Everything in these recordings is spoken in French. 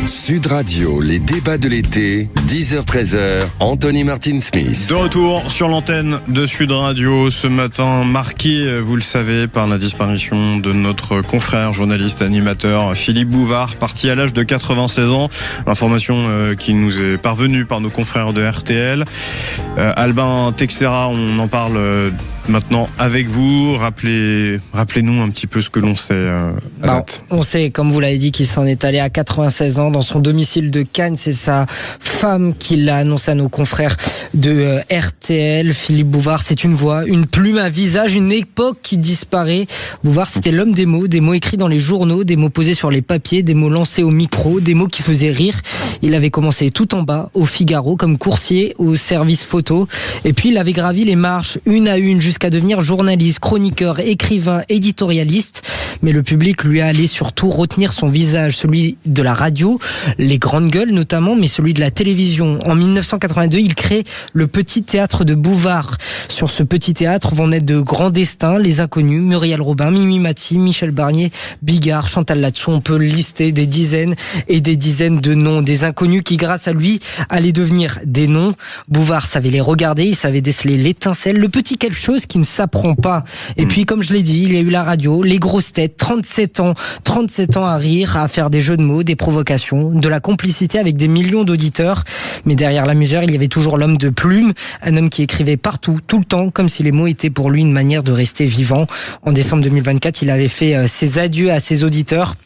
Sud Radio, les débats de l'été, 10h-13h, Anthony Martin-Smith. De retour sur l'antenne de Sud Radio ce matin, marqué, vous le savez, par la disparition de notre confrère, journaliste, animateur Philippe Bouvard, parti à l'âge de 96 ans. Information qui nous est parvenue par nos confrères de RTL. Albin Texera, on en parle maintenant avec vous. Rappelez-nous un petit peu ce que l'on sait à date. On sait, comme vous l'avez dit, qu'il s'en est allé à 96 ans dans son domicile de Cannes. C'est sa femme qui l'a annoncé à nos confrères de RTL. Philippe Bouvard, c'est une voix, une plume, un visage, une époque qui disparaît. Bouvard, c'était l'homme des mots écrits dans les journaux, des mots posés sur les papiers, des mots lancés au micro, des mots qui faisaient rire. Il avait commencé tout en bas, au Figaro, comme coursier au service photo. Et puis, il avait gravi les marches, une à une, jusqu'à devenir journaliste, chroniqueur, écrivain, éditorialiste. Mais le public lui allait surtout retenir son visage, celui de la radio, les grandes gueules notamment, mais celui de la télévision. En 1982, il crée le Petit Théâtre de Bouvard. Sur ce petit théâtre vont naître de grands destins, les inconnus, Muriel Robin, Mimi Mati, Michel Barnier, Bigard, Chantal Latsou. On peut lister des dizaines et des dizaines de noms, des inconnus qui, grâce à lui, allaient devenir des noms. Bouvard savait les regarder, il savait déceler l'étincelle, le petit quelque chose qui ne s'apprend pas. Et puis, comme je l'ai dit, il y a eu la radio, les grosses têtes, 37 ans à rire, à faire des jeux de mots, des provocations, de la complicité avec des millions d'auditeurs. Mais derrière la misère, il y avait toujours l'homme de plume, un homme qui écrivait partout, tout le temps, comme si les mots étaient pour lui une manière de rester vivant. En décembre 2024, il avait fait ses adieux à ses auditeurs.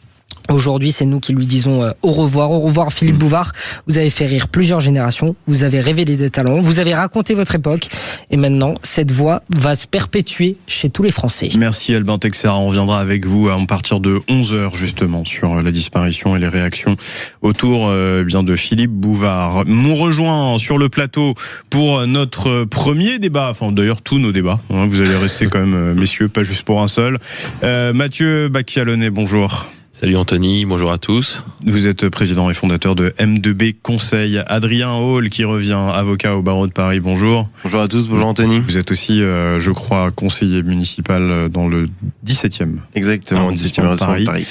Aujourd'hui, c'est nous qui lui disons au revoir. Au revoir Philippe Bouvard. Vous avez fait rire plusieurs générations, vous avez révélé des talents, vous avez raconté votre époque. Et maintenant, cette voix va se perpétuer chez tous les Français. Merci Albin Texera. On reviendra avec vous à partir de 11h justement sur la disparition et les réactions autour bien de Philippe Bouvard. On rejoint sur le plateau pour notre premier débat, enfin d'ailleurs tous nos débats. Vous allez rester quand même messieurs, pas juste pour un seul. Mathieu Bacchialonnet, bonjour. Salut Anthony, bonjour à tous. Vous êtes président et fondateur de M2B Conseil. Adrien Hall qui revient, avocat au barreau de Paris, bonjour. Bonjour à tous, bonjour Anthony. Vous êtes aussi, je crois, conseiller municipal dans le 17e. Exactement, 17e arrondissement de Paris.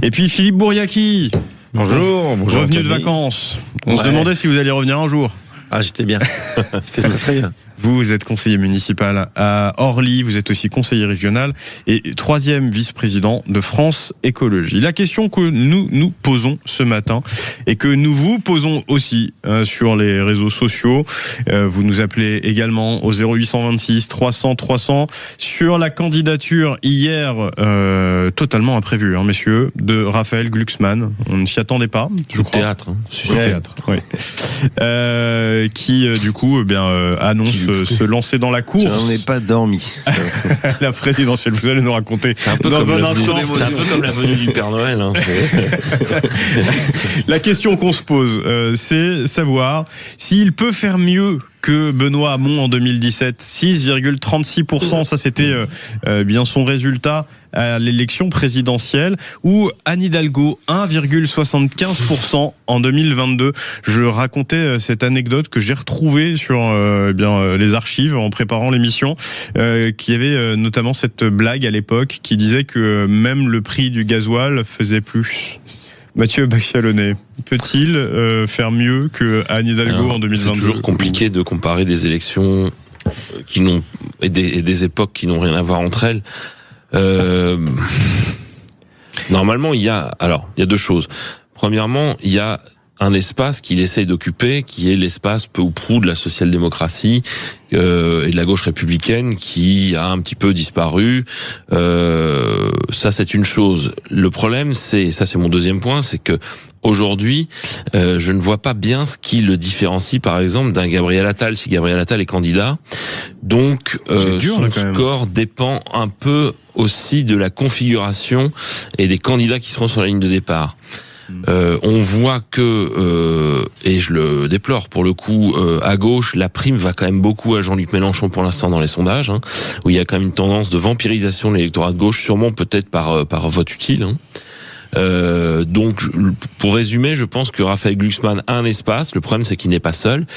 Et puis Philippe Bouriaki. Bonjour Revenu Anthony. de vacances. On se demandait si vous alliez revenir un jour. Ah, j'étais bien. C'était très bien. Vous êtes conseiller municipal à Orly, vous êtes aussi conseiller régional et 3e vice-président de France Écologie. La question que nous posons ce matin et que nous vous posons aussi sur les réseaux sociaux, vous nous appelez également au 0826 300 300 sur la candidature hier totalement imprévue, messieurs, de Raphaël Glucksmann. On ne s'y attendait pas, je crois. Théâtre. Théâtre, oui. Qui du coup annonce se lancer dans la course. On n'est pas dormi. La présidentielle, vous allez nous raconter Dans un instant. C'est un peu comme la venue du Père Noël. La question qu'on se pose, c'est savoir s'il peut faire mieux que Benoît Hamon en 2017. 6,36%, ça c'était bien son résultat à l'élection présidentielle, ou Anne Hidalgo 1,75% en 2022. Je racontais cette anecdote que j'ai retrouvée sur les archives en préparant l'émission, qui avait notamment cette blague à l'époque qui disait que même le prix du gasoil faisait plus. Mathieu Bacchialonnet, peut-il faire mieux que Anne Hidalgo en 2022 ? C'est toujours compliqué de comparer des élections qui n'ont et des époques qui n'ont rien à voir entre elles. Normalement, il y a deux choses. Premièrement, il y a un espace qu'il essaye d'occuper, qui est l'espace peu ou prou de la social-démocratie et de la gauche républicaine, qui a un petit peu disparu. Ça, c'est une chose. Le problème, c'est mon deuxième point, c'est que aujourd'hui, je ne vois pas bien ce qui le différencie, par exemple, d'un Gabriel Attal. Si Gabriel Attal est candidat, donc son score dépend un peu aussi de la configuration et des candidats qui seront sur la ligne de départ. On voit que, et je le déplore pour le coup, à gauche, la prime va quand même beaucoup à Jean-Luc Mélenchon pour l'instant dans les sondages, où il y a quand même une tendance de vampirisation de l'électorat de gauche, sûrement peut-être par vote utile. Donc, pour résumer, je pense que Raphaël Glucksmann a un espace. Le problème, c'est qu'il n'est pas seul.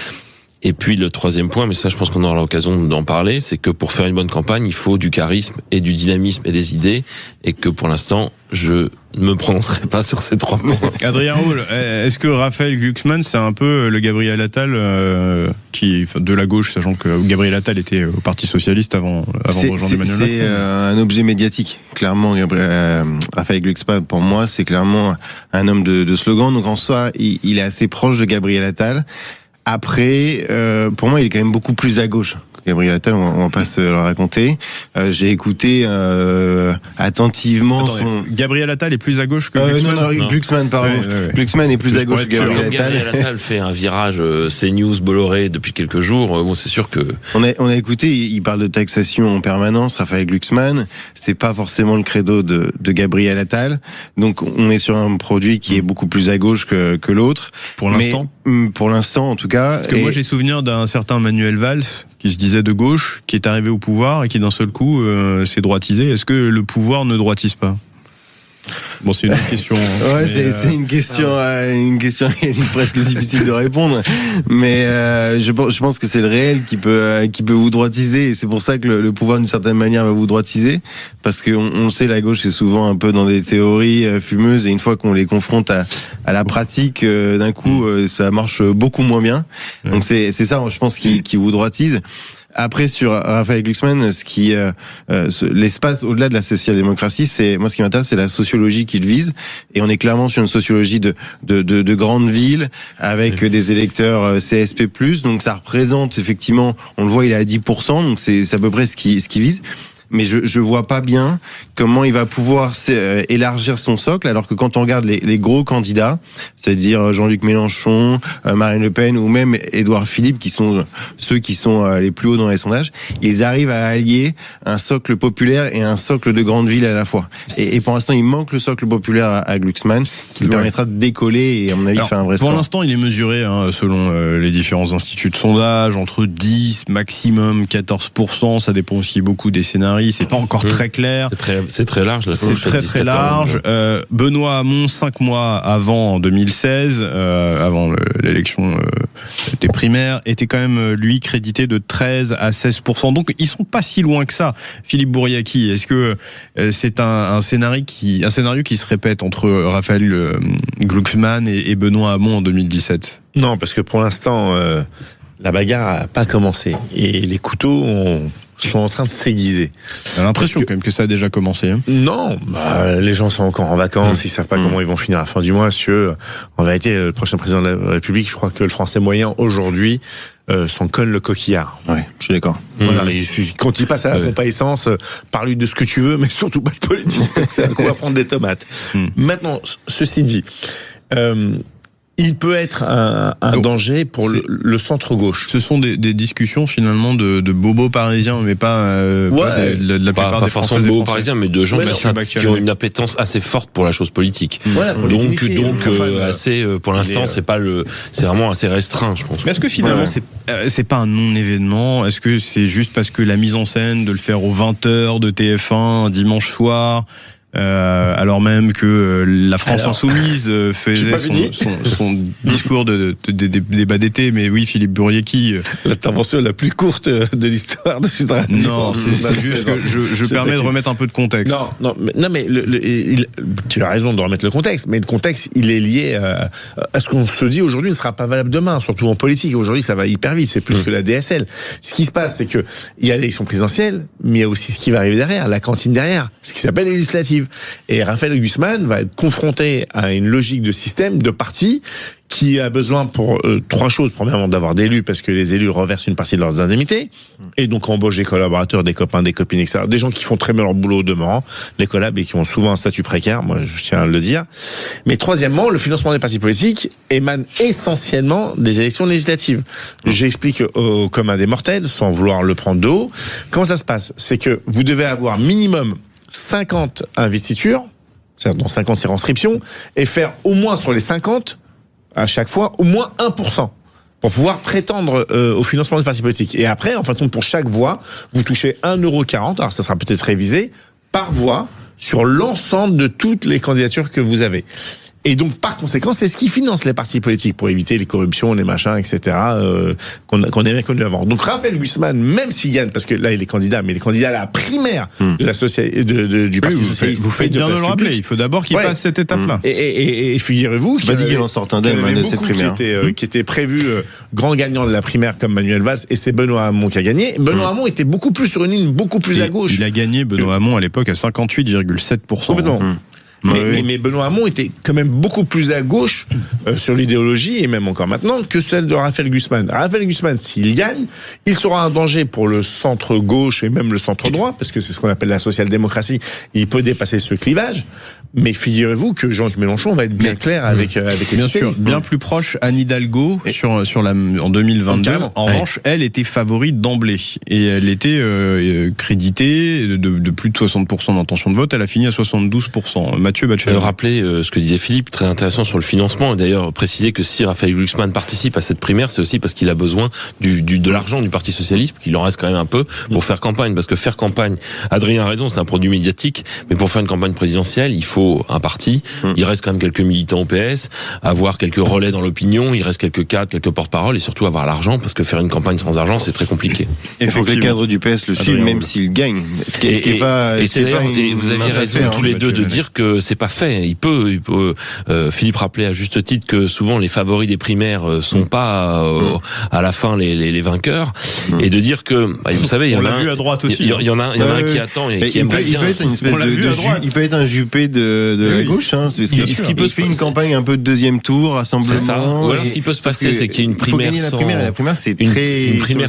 Et puis le troisième point, mais ça je pense qu'on aura l'occasion d'en parler, c'est que pour faire une bonne campagne, il faut du charisme et du dynamisme et des idées, et que pour l'instant, je ne me prononcerai pas sur ces 3 points. Adrien Roule, est-ce que Raphaël Glucksmann, c'est un peu le Gabriel Attal de la gauche, sachant que Gabriel Attal était au Parti Socialiste avant de rejoindre Emmanuel Macron. C'est un objet médiatique. Clairement, Raphaël Glucksmann, pour moi, c'est clairement un homme de slogan. Donc en soi, il est assez proche de Gabriel Attal. Après, pour moi, il est quand même beaucoup plus à gauche. Gabriel Attal, on va pas se le raconter. J'ai écouté attentivement Gabriel Attal est plus à gauche que Glucksmann. Non, Glucksmann, pardon. Ouais. Glucksmann est plus à gauche que Gabriel Attal. Gabriel Attal fait un virage CNews Bolloré depuis quelques jours. Bon, c'est sûr que on a écouté. Il parle de taxation en permanence. Raphaël Glucksmann, c'est pas forcément le credo de Gabriel Attal. Donc, on est sur un produit qui est beaucoup plus à gauche que l'autre. Pour l'instant. Pour l'instant, en tout cas. Parce que moi, j'ai souvenir d'un certain Manuel Valls qui se disait de gauche, qui est arrivé au pouvoir et qui d'un seul coup s'est droitisé. Est-ce que le pouvoir ne droitise pas ? Bon, c'est une autre question. Ouais, c'est une question presque difficile de répondre. Mais je pense que c'est le réel qui peut vous droitiser, et c'est pour ça que le pouvoir d'une certaine manière va vous droitiser, parce qu'on le sait, la gauche est souvent un peu dans des théories fumeuses, et une fois qu'on les confronte à la pratique, d'un coup, ça marche beaucoup moins bien. Donc c'est ça, je pense, qui vous droitise. Après, sur Raphaël Glucksmann, l'espace au-delà de la social-démocratie, moi ce qui m'intéresse, c'est la sociologie qu'il vise, et on est clairement sur une sociologie de grandes villes avec des électeurs CSP+, donc ça représente effectivement, on le voit, il est à 10%, donc c'est à peu près ce qu'il vise. Mais je vois pas bien comment il va pouvoir élargir son socle, alors que quand on regarde les gros candidats, c'est-à-dire Jean-Luc Mélenchon, Marine Le Pen ou même Édouard Philippe, qui sont ceux qui sont les plus hauts dans les sondages, ils arrivent à allier un socle populaire et un socle de grande ville à la fois. Et pour l'instant, il manque le socle populaire à Glucksmann, qui permettra de décoller et à mon avis de faire un vrai score. Pour l'instant, il est mesuré, selon les différents instituts de sondage, entre 10, maximum 14%, ça dépend aussi beaucoup des scénarios. C'est pas encore très clair. C'est très large. C'est très large. Benoît Hamon, 5 mois avant, en 2016, avant l'élection des primaires, était quand même, lui, crédité de 13 à 16%. Donc, ils sont pas si loin que ça. Philippe Bouriaki, est-ce que c'est un scénario qui se répète entre Raphaël Glucksmann et Benoît Hamon en 2017? Non, parce que pour l'instant, la bagarre n'a pas commencé. Et les couteaux sont en train de s'aiguiser. J'ai l'impression quand même que ça a déjà commencé. Hein. Non, les gens sont encore en vacances, ils savent pas comment ils vont finir à la fin du mois. En vérité, le prochain président de la République, je crois que le Français moyen aujourd'hui s'en colle le coquillard. Ouais, je suis d'accord. Voilà, quand il passe à la pompe à essence, parle-lui de ce que tu veux, mais surtout pas de politique, parce que c'est un coup à prendre des tomates. Maintenant, ceci dit, il peut être un danger pour le centre-gauche. Ce sont des discussions finalement de bobos parisiens, mais pas de la plupart des Français. Pas forcément de bobos parisiens, mais de gens qui ont une appétence assez forte pour la chose politique. Voilà, donc assez, pour l'instant, c'est vraiment assez restreint, je pense. Mais est-ce que finalement, c'est pas un non-événement? Est-ce que c'est juste parce que la mise en scène de le faire aux 20h de TF1 dimanche soir, alors même que la France Insoumise faisait son discours de débat d'été, mais oui, Philippe Bouriaki. L'intervention la plus courte de l'histoire de cette radio. Non, c'est juste que je permets de remettre un peu de contexte. Non, mais tu as raison de remettre le contexte, mais le contexte, il est lié à ce qu'on se dit aujourd'hui ne sera pas valable demain, surtout en politique. Aujourd'hui, ça va hyper vite, c'est plus que la DSL. Ce qui se passe, c'est que il y a l'élection présidentielle, mais il y a aussi ce qui va arriver derrière, la cantine derrière, ce qui s'appelle les législatives. Et Raphaël Glucksmann va être confronté à une logique de système, de parti, qui a besoin pour 3 choses. Premièrement, d'avoir des élus, parce que les élus reversent une partie de leurs indemnités, et donc embauchent des collaborateurs, des copains, des copines, etc. Des gens qui font très bien leur boulot au demeurant, les collabs, et qui ont souvent un statut précaire, moi je tiens à le dire. Mais troisièmement, le financement des partis politiques émane essentiellement des élections législatives. J'explique au commun des mortels, sans vouloir le prendre de haut. Comment ça se passe? C'est que vous devez avoir minimum 50 investitures, c'est-à-dire dans 50 circonscriptions, et faire au moins sur les 50, à chaque fois, au moins 1%, pour pouvoir prétendre au financement des partis politiques. Et après, en fait, pour chaque voix, vous touchez 1,40 €, alors ça sera peut-être révisé, par voix, sur l'ensemble de toutes les candidatures que vous avez. Et donc, par conséquent, c'est ce qui finance les partis politiques pour éviter les corruptions, les machins, etc., qu'on avait bien connu avant. Donc, Raphaël Glucksmann, même s'il gagne, parce que là, il est candidat, mais il est candidat à la primaire de la du Parti socialiste. Vous faites bien de le rappeler. Il faut d'abord qu'il passe cette étape-là. Et figurez-vous, c'est pas dit qu'il en sorte indemne de cette primaire. Qui était prévu grand gagnant de la primaire comme Manuel Valls, et c'est Benoît Hamon qui a gagné. Benoît Hamon était beaucoup plus sur une ligne beaucoup plus à gauche. Il a gagné, Benoît Hamon, à l'époque, à 58,7%. Complètement. Mais Benoît Hamon était quand même beaucoup plus à gauche sur l'idéologie, et même encore maintenant, que celle de Raphaël Glucksmann. Raphaël Glucksmann, s'il gagne, il sera un danger pour le centre-gauche et même le centre-droit, parce que c'est ce qu'on appelle la social-démocratie. Il peut dépasser ce clivage. Mais figurez-vous que Jean-Luc Mélenchon va être bien clair avec les bien sûr, socialistes. bien plus proche. Anne Hidalgo en 2022. En revanche, elle était favorite d'emblée et elle était créditée de plus de 60% d'intention de vote. Elle a fini à 72%. Mathieu Bachelard. Rappeler ce que disait Philippe, très intéressant sur le financement. Et d'ailleurs, préciser que si Raphaël Glucksmann participe à cette primaire, c'est aussi parce qu'il a besoin de l'argent du Parti socialiste, qu'il en reste quand même un peu pour faire campagne. Parce que faire campagne, Adrien a raison, c'est un produit médiatique, mais pour faire une campagne présidentielle, il faut un parti, il reste quand même quelques militants au PS, avoir quelques relais dans l'opinion, il reste quelques cadres, quelques porte-parole, et surtout avoir l'argent, parce que faire une campagne sans argent, c'est très compliqué. Il faut que les cadres du PS le suivent, même s'il gagne. Ce qui est pas, et vous aviez raison tous les deux de dire que c'est pas fait. Il peut Philippe rappelait à juste titre que souvent les favoris des primaires sont pas à la fin les vainqueurs, et de dire que, vous savez, il y en a vu à droite aussi. Il y en a un qui attend et qui aimerait bien. Il peut être un Juppé de la gauche, hein. Ce qui peut fait une campagne un peu de deuxième tour, rassemblement. C'est ça. Ou alors ce qui peut se passer, c'est qu'il y ait une primaire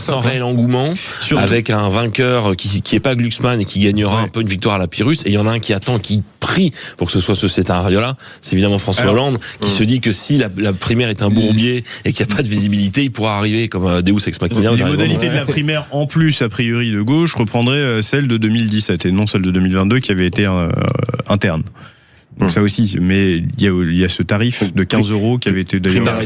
sans réel engouement, avec un vainqueur qui est pas Glucksmann et qui gagnera un peu une victoire à la Pyrrhus, et il y en a un qui attend, qui prie pour que ce soit ce scénario-là. C'est évidemment François Hollande, qui se dit que si la primaire est un bourbier et qu'il n'y a pas de visibilité, il pourra arriver comme Deus Ex Machina. Les modalités de la primaire, en plus, a priori de gauche, reprendraient celle de 2017 et non celle de 2022 qui avait été interne. Donc ça aussi, mais il y a ce tarif de 15 € qui avait été d'ailleurs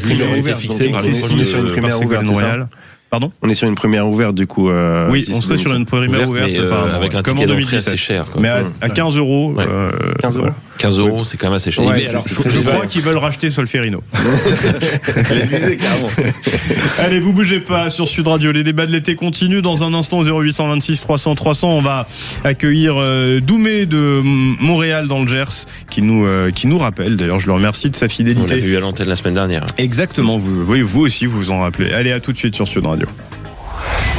fixé par les primaire ouverte, Royal. Pardon ? On est sur une première ouverte du coup. Oui, on serait sur une première ouverte, avec un ticket d'entrée assez cher. Mais à 15 €. 15 €. 15 €, c'est quand même assez cher. Ouais, mais alors, je crois qu'ils veulent racheter Solferino. Carrément. Allez, vous bougez pas sur Sud Radio. Les débats de l'été continuent. Dans un instant, 0826 300 300, on va accueillir Doumé de Montréal dans le Gers, qui nous rappelle. D'ailleurs, je le remercie de sa fidélité. On l'a vu à l'antenne la semaine dernière. Exactement. Vous aussi, vous vous en rappelez. Allez, à tout de suite sur Sud Radio.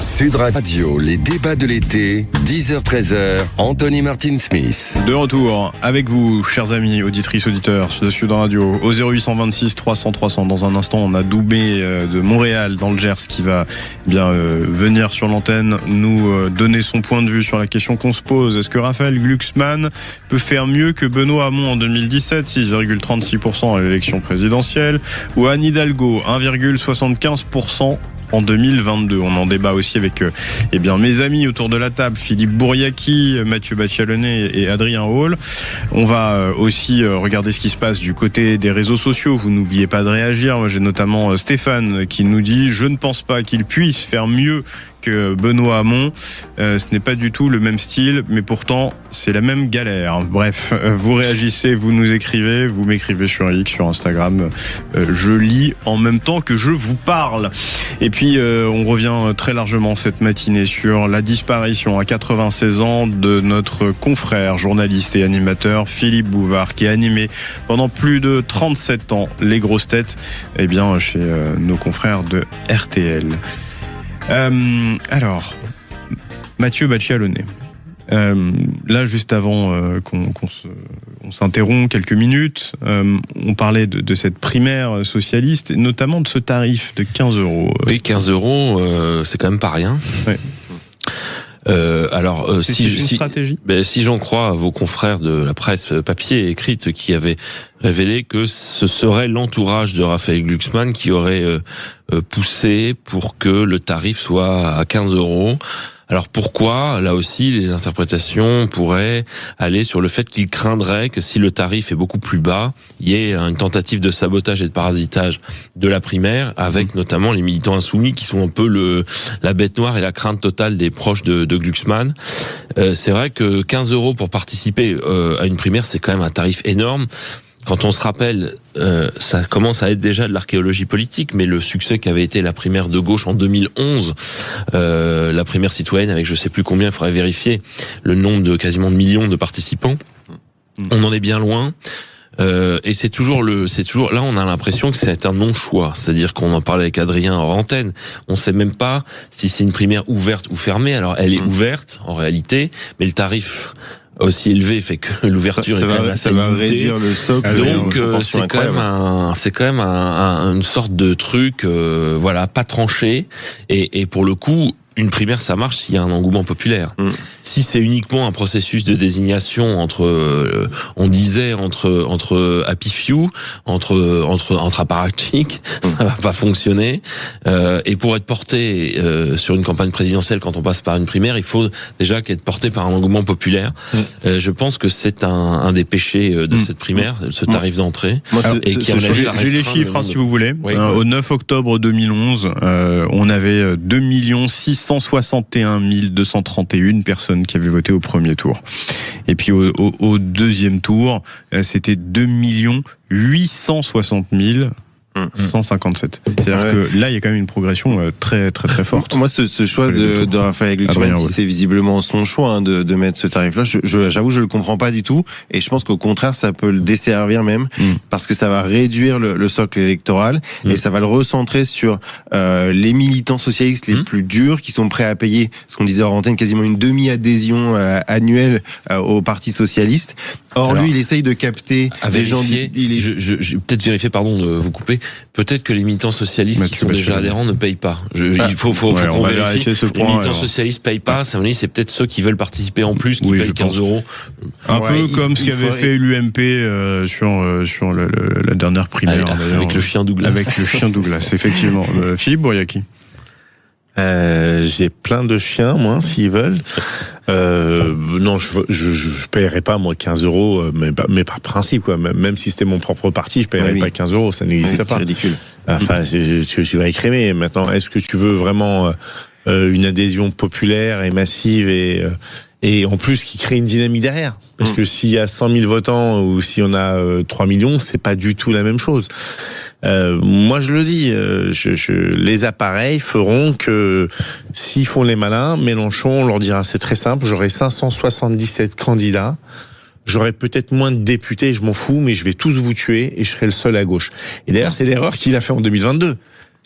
Sud Radio, les débats de l'été, 10h-13h, Anthony Martin-Smith. De retour avec vous, chers amis, auditrices, auditeurs de Sud Radio, au 0826 300 300. Dans un instant, on a Doumé de Montréal, dans le Gers, qui va venir sur l'antenne nous donner son point de vue sur la question qu'on se pose. Est-ce que Raphaël Glucksmann peut faire mieux que Benoît Hamon en 2017, 6,36% à l'élection présidentielle, ou Anne Hidalgo, 1,75% en 2022. On en débat aussi avec mes amis autour de la table, Philippe Bourriaki, Mathieu Bachelonnet et Adrien Hall. On va aussi regarder ce qui se passe du côté des réseaux sociaux. Vous n'oubliez pas de réagir. Moi, j'ai notamment Stéphane qui nous dit « Je ne pense pas qu'il puisse faire mieux que Benoît Hamon. Ce n'est pas du tout le même style, mais pourtant, c'est la même galère. » Bref, vous réagissez, vous nous écrivez, vous m'écrivez sur X, sur Instagram. Je lis en même temps que je vous parle. Et puis, on revient très largement cette matinée sur la disparition à 96 ans de notre confrère, journaliste et animateur Philippe Bouvard, qui a animé pendant plus de 37 ans les grosses têtes, chez nos confrères de RTL. Alors, Mathieu Bachelonnet. Là, juste avant on s'interrompt quelques minutes, on parlait de cette primaire socialiste, et notamment de ce tarif de 15 €. Oui, 15 €, c'est quand même pas rien. Ouais. C'est une stratégie. Si j'en crois à vos confrères de la presse papier et écrite qui avaient révélé que ce serait l'entourage de Raphaël Glucksmann qui aurait poussé pour que le tarif soit à 15 €. Alors pourquoi ? Là aussi, les interprétations pourraient aller sur le fait qu'il craindrait que si le tarif est beaucoup plus bas, il y ait une tentative de sabotage et de parasitage de la primaire, avec notamment les militants insoumis qui sont un peu la bête noire et la crainte totale des proches de Glucksmann. C'est vrai que 15 € pour participer à une primaire, c'est quand même un tarif énorme. quand on se rappelle, ça commence à être déjà de l'archéologie politique, mais le succès qu'avait été la primaire de gauche en 2011, la primaire citoyenne avec je sais plus combien, il faudrait vérifier le nombre de quasiment de millions de participants. On en est bien loin. Et c'est toujours là on a l'impression que c'est un non-choix, c'est-à-dire qu'on en parlait avec Adrien hors antenne, on sait même pas si c'est une primaire ouverte ou fermée. Alors elle est ouverte en réalité, mais le tarif aussi élevé fait que l'ouverture est quand même assez limitée. Réduire le socle. Donc c'est quand même une sorte de truc voilà, pas tranché, et pour le coup une primaire, ça marche s'il y a un engouement populaire. Si c'est uniquement un processus de désignation entre Happy Few, entre apparatchiks, ça va pas fonctionner. Et pour être porté sur une campagne présidentielle, quand on passe par une primaire, il faut déjà qu'être porté par un engouement populaire. Je pense que c'est un des péchés de cette primaire, ce tarif d'entrée. J'ai les chiffres, si vous voulez. Oui. Au 9 octobre 2011, on avait 2 661 231 personnes qui avaient voté au premier tour. Et puis au deuxième tour, c'était 2 860 157. C'est-à-dire que là, il y a quand même une progression très très très forte. Moi, ce choix de Raphaël Glucksmann, si c'est visiblement son choix de mettre ce tarif-là, j'avoue, je le comprends pas du tout. Et je pense qu'au contraire, ça peut le desservir même, parce que ça va réduire le socle électoral et ça va le recentrer sur les militants socialistes les plus durs, qui sont prêts à payer, ce qu'on disait hors antenne, quasiment une demi-adhésion annuelle au Parti socialiste. Or, alors, lui, il essaye de capter des gens. Je peut-être vérifier, pardon de vous couper. Peut-être que les militants socialistes qui sont déjà adhérents ne payent pas. Il faut qu'on vérifie. Les militants socialistes payent pas. Ça veut dire c'est peut-être ceux qui veulent participer en plus qui payent 15 €. Un peu comme ce qu'avait fait l'UMP sur la dernière primaire avec le chien Douglas. Avec le chien Douglas, effectivement. Philippe Bouriaki. J'ai plein de chiens, moi, s'ils veulent. Non, je paierais pas, moi, 15 €, mais par principe, quoi. Même si c'était mon propre parti, je paierais pas 15 €, ça n'existe pas. C'est ridicule. Enfin, tu vas écrémer. Maintenant, est-ce que tu veux vraiment une adhésion populaire et massive et en plus qui crée une dynamique derrière? Parce que s'il y a 100 000 votants ou si on a 3 millions, c'est pas du tout la même chose. Moi, je le dis, les appareils feront que s'ils font les malins, Mélenchon, on leur dira, c'est très simple, j'aurai 577 candidats, j'aurai peut-être moins de députés, je m'en fous, mais je vais tous vous tuer et je serai le seul à gauche. Et d'ailleurs, c'est l'erreur qu'il a fait en 2022.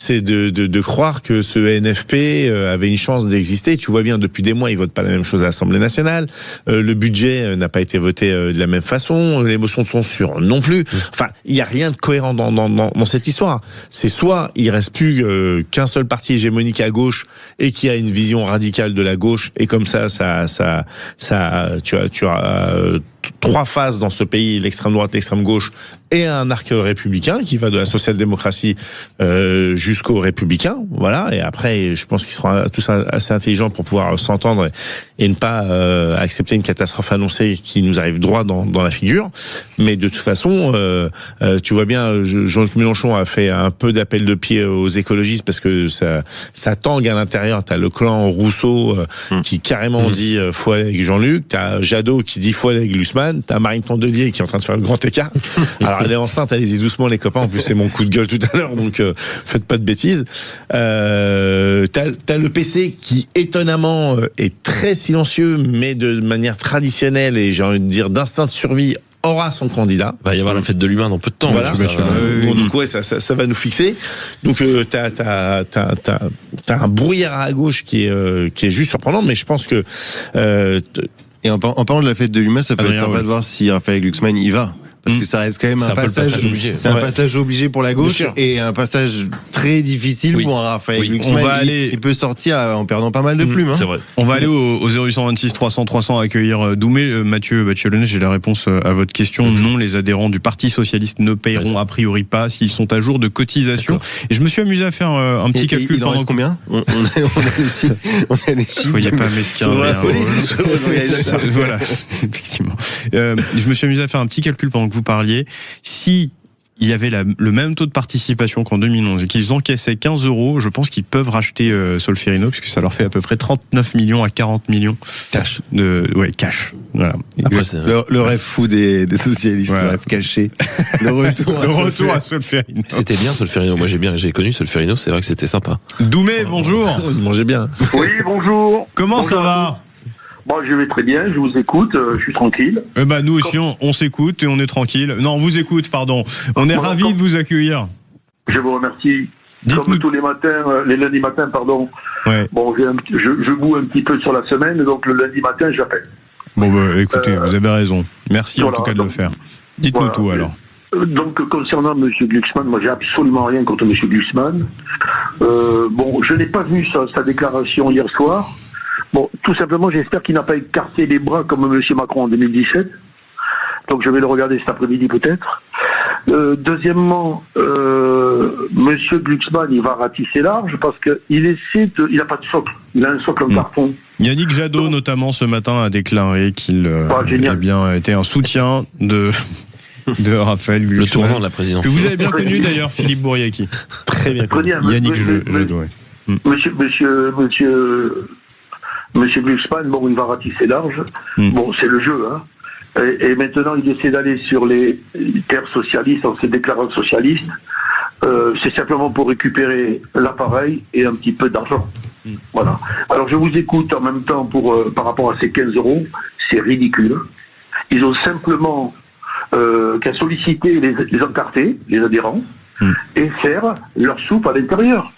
C'est de croire que ce NFP avait une chance d'exister. Tu vois bien, depuis des mois, ils votent pas la même chose à l'Assemblée nationale. Le budget n'a pas été voté de la même façon. Les motions de censure non plus. Enfin, il y a rien de cohérent dans cette histoire. C'est soit il reste plus qu'un seul parti hégémonique à gauche et qui a une vision radicale de la gauche, et comme ça, tu as 3 phases dans ce pays, l'extrême droite, l'extrême gauche, et un arc républicain qui va de la social-démocratie jusqu'aux républicains, voilà. Et après, je pense qu'ils seront tous assez intelligents pour pouvoir s'entendre et ne pas accepter une catastrophe annoncée qui nous arrive droit dans la figure. Mais de toute façon, tu vois bien, Jean-Luc Mélenchon a fait un peu d'appel de pied aux écologistes parce que ça tangue à l'intérieur. T'as le clan Rousseau qui carrément dit faut aller avec Jean-Luc. T'as Jadot qui dit faut aller avec Glucksmann. T'as Marine Tondelier qui est en train de faire le grand écart. Alors elle est enceinte, allez-y doucement les copains. En plus c'est mon coup de gueule tout à l'heure, donc faites pas de bêtises. T'as le PC qui étonnamment est très silencieux, mais de manière traditionnelle et j'ai envie de dire d'instinct de survie aura son candidat. Va y avoir la fête de l'humain dans peu de temps. Voilà. Donc ouais, ça va nous fixer. Donc t'as un brouillard à gauche qui est juste surprenant, mais je pense que et en parlant de la fête de l'humain, ça peut être sympa de voir si Raphaël Glucksmann y va. Parce que ça reste quand même un passage obligé. C'est un passage obligé pour la gauche et un passage très difficile pour un Raphaël Glucksmann. Il peut sortir en perdant pas mal de plumes. C'est vrai. On va aller au 0826 300 300 accueillir Doumé. Mathieu Bacchelonnet, j'ai la réponse à votre question. Non, les adhérents du Parti socialiste ne payeront a priori pas s'ils sont à jour de cotisation. Et je me suis amusé à faire un petit calcul. Il en reste combien? On a les chiffres. Soyez pas mesquins. Selon la police. Voilà, effectivement. Je me suis amusé à faire un petit calcul pendant que vous parliez. Si il y avait le même taux de participation qu'en 2011 et qu'ils encaissaient 15 €, je pense qu'ils peuvent racheter Solferino, puisque ça leur fait à peu près 39 millions à 40 millions Cash. Cash. Voilà. Après, Le rêve fou des socialistes, Voilà. le rêve caché. Le retour à Solferino. c'était bien Solferino. Moi, j'ai connu Solferino. C'est vrai que c'était sympa. Doumé, bonjour. Il mangeait bien. Oui, bonjour. Comment Bonjour ça à va? Bon, je vais très bien, je vous écoute, je suis tranquille. Nous aussi, on s'écoute et on est tranquille. Non, on vous écoute, pardon. On est Voilà, ravis de vous accueillir. Je vous remercie. Dites-nous. Comme tous les matins, les lundis matins, pardon. Ouais. Bon, je boue un petit peu sur la semaine, donc le lundi matin, j'appelle. Bon, écoutez, vous avez raison. Merci en voilà, tout cas de donc, le faire. Dites-nous voilà. tout alors. Donc, concernant M. Glucksmann, moi, j'ai absolument rien contre M. Glucksmann. Bon, je n'ai pas vu sa déclaration hier soir. Bon, tout simplement, j'espère qu'il n'a pas écarté les bras comme M. Macron en 2017. Donc, je vais le regarder cet après-midi peut-être. Deuxièmement, M. Glucksmann, il va ratisser large parce qu'il il n'a pas de socle. Il a un socle en carton. Yannick Jadot, notamment, ce matin, a déclaré qu'il était un soutien de Raphaël Glucksmann. Le tournant de la présidence. Que vous avez bien connu d'ailleurs, Philippe Bouriaki. Très bien. Très bien. Yannick Jadot, ouais. Monsieur Glucksmann, bon, il va ratisser large. Bon, c'est le jeu, hein. Et maintenant, il essaie d'aller sur les terres socialistes, en se déclarant socialiste. C'est simplement pour récupérer l'appareil et un petit peu d'argent. Voilà. Alors, je vous écoute en même temps par rapport à ces 15 €. C'est ridicule. Ils ont simplement qu'à solliciter les encartés, les adhérents, et faire leur soupe à l'intérieur.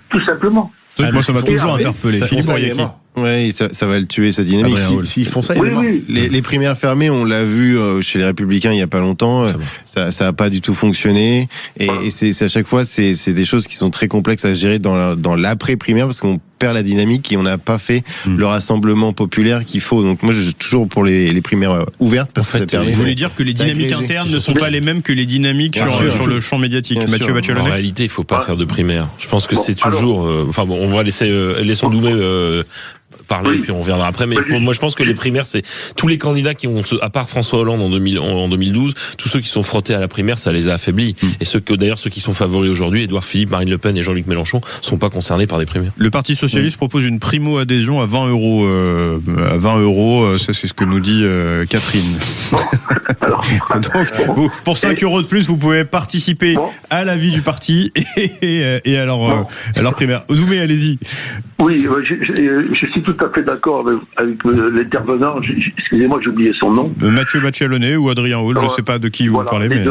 Tout simplement. Moi, ça m'a toujours interpellé. Ça- Philippe ça, Bouriaki. Ouais, ça va le tuer, sa dynamique. Adrien Hall. S'ils font ça, il Oui, est mort. oui. Les primaires fermées, on l'a vu chez les Républicains il y a pas longtemps. Ça a pas du tout fonctionné. Et c'est à chaque fois, c'est des choses qui sont très complexes à gérer dans l'après-primaire parce qu'on perd la dynamique et on n'a pas fait le rassemblement populaire qu'il faut. Donc moi, je suis toujours pour les primaires ouvertes parce que ça permet. Vous voulez dire que les dynamiques d'agréger. internes ne sont pas les mêmes que les dynamiques Bien sur sûr. le champ médiatique. Bien Mathieu sûr. En Bachelonnet. réalité, il faut pas faire de primaire. Je pense que Bon, c'est toujours. On va laissons Doumé parler, Oui. puis on reviendra après. Mais Oui. moi, je pense que les primaires, c'est tous les candidats qui ont, à part François Hollande en 2012, tous ceux qui sont frottés à la primaire, ça les a affaiblis. Et ceux qui sont favoris aujourd'hui, Édouard Philippe, Marine Le Pen et Jean-Luc Mélenchon, sont pas concernés par des primaires. Le Parti Socialiste propose une primo-adhésion à 20 €. À 20 €, ça c'est ce que nous dit Catherine. Alors, Donc, pour 5 € de plus, vous pouvez participer à la vie du parti et à leur primaire. Doumé, allez-y. oui, je suis tout à fait d'accord avec l'intervenant. Excusez-moi, j'ai oublié son nom. Mathieu Bachelonnet ou Adrien Hall, je ne sais pas de qui vous Voilà, parlez, les mais...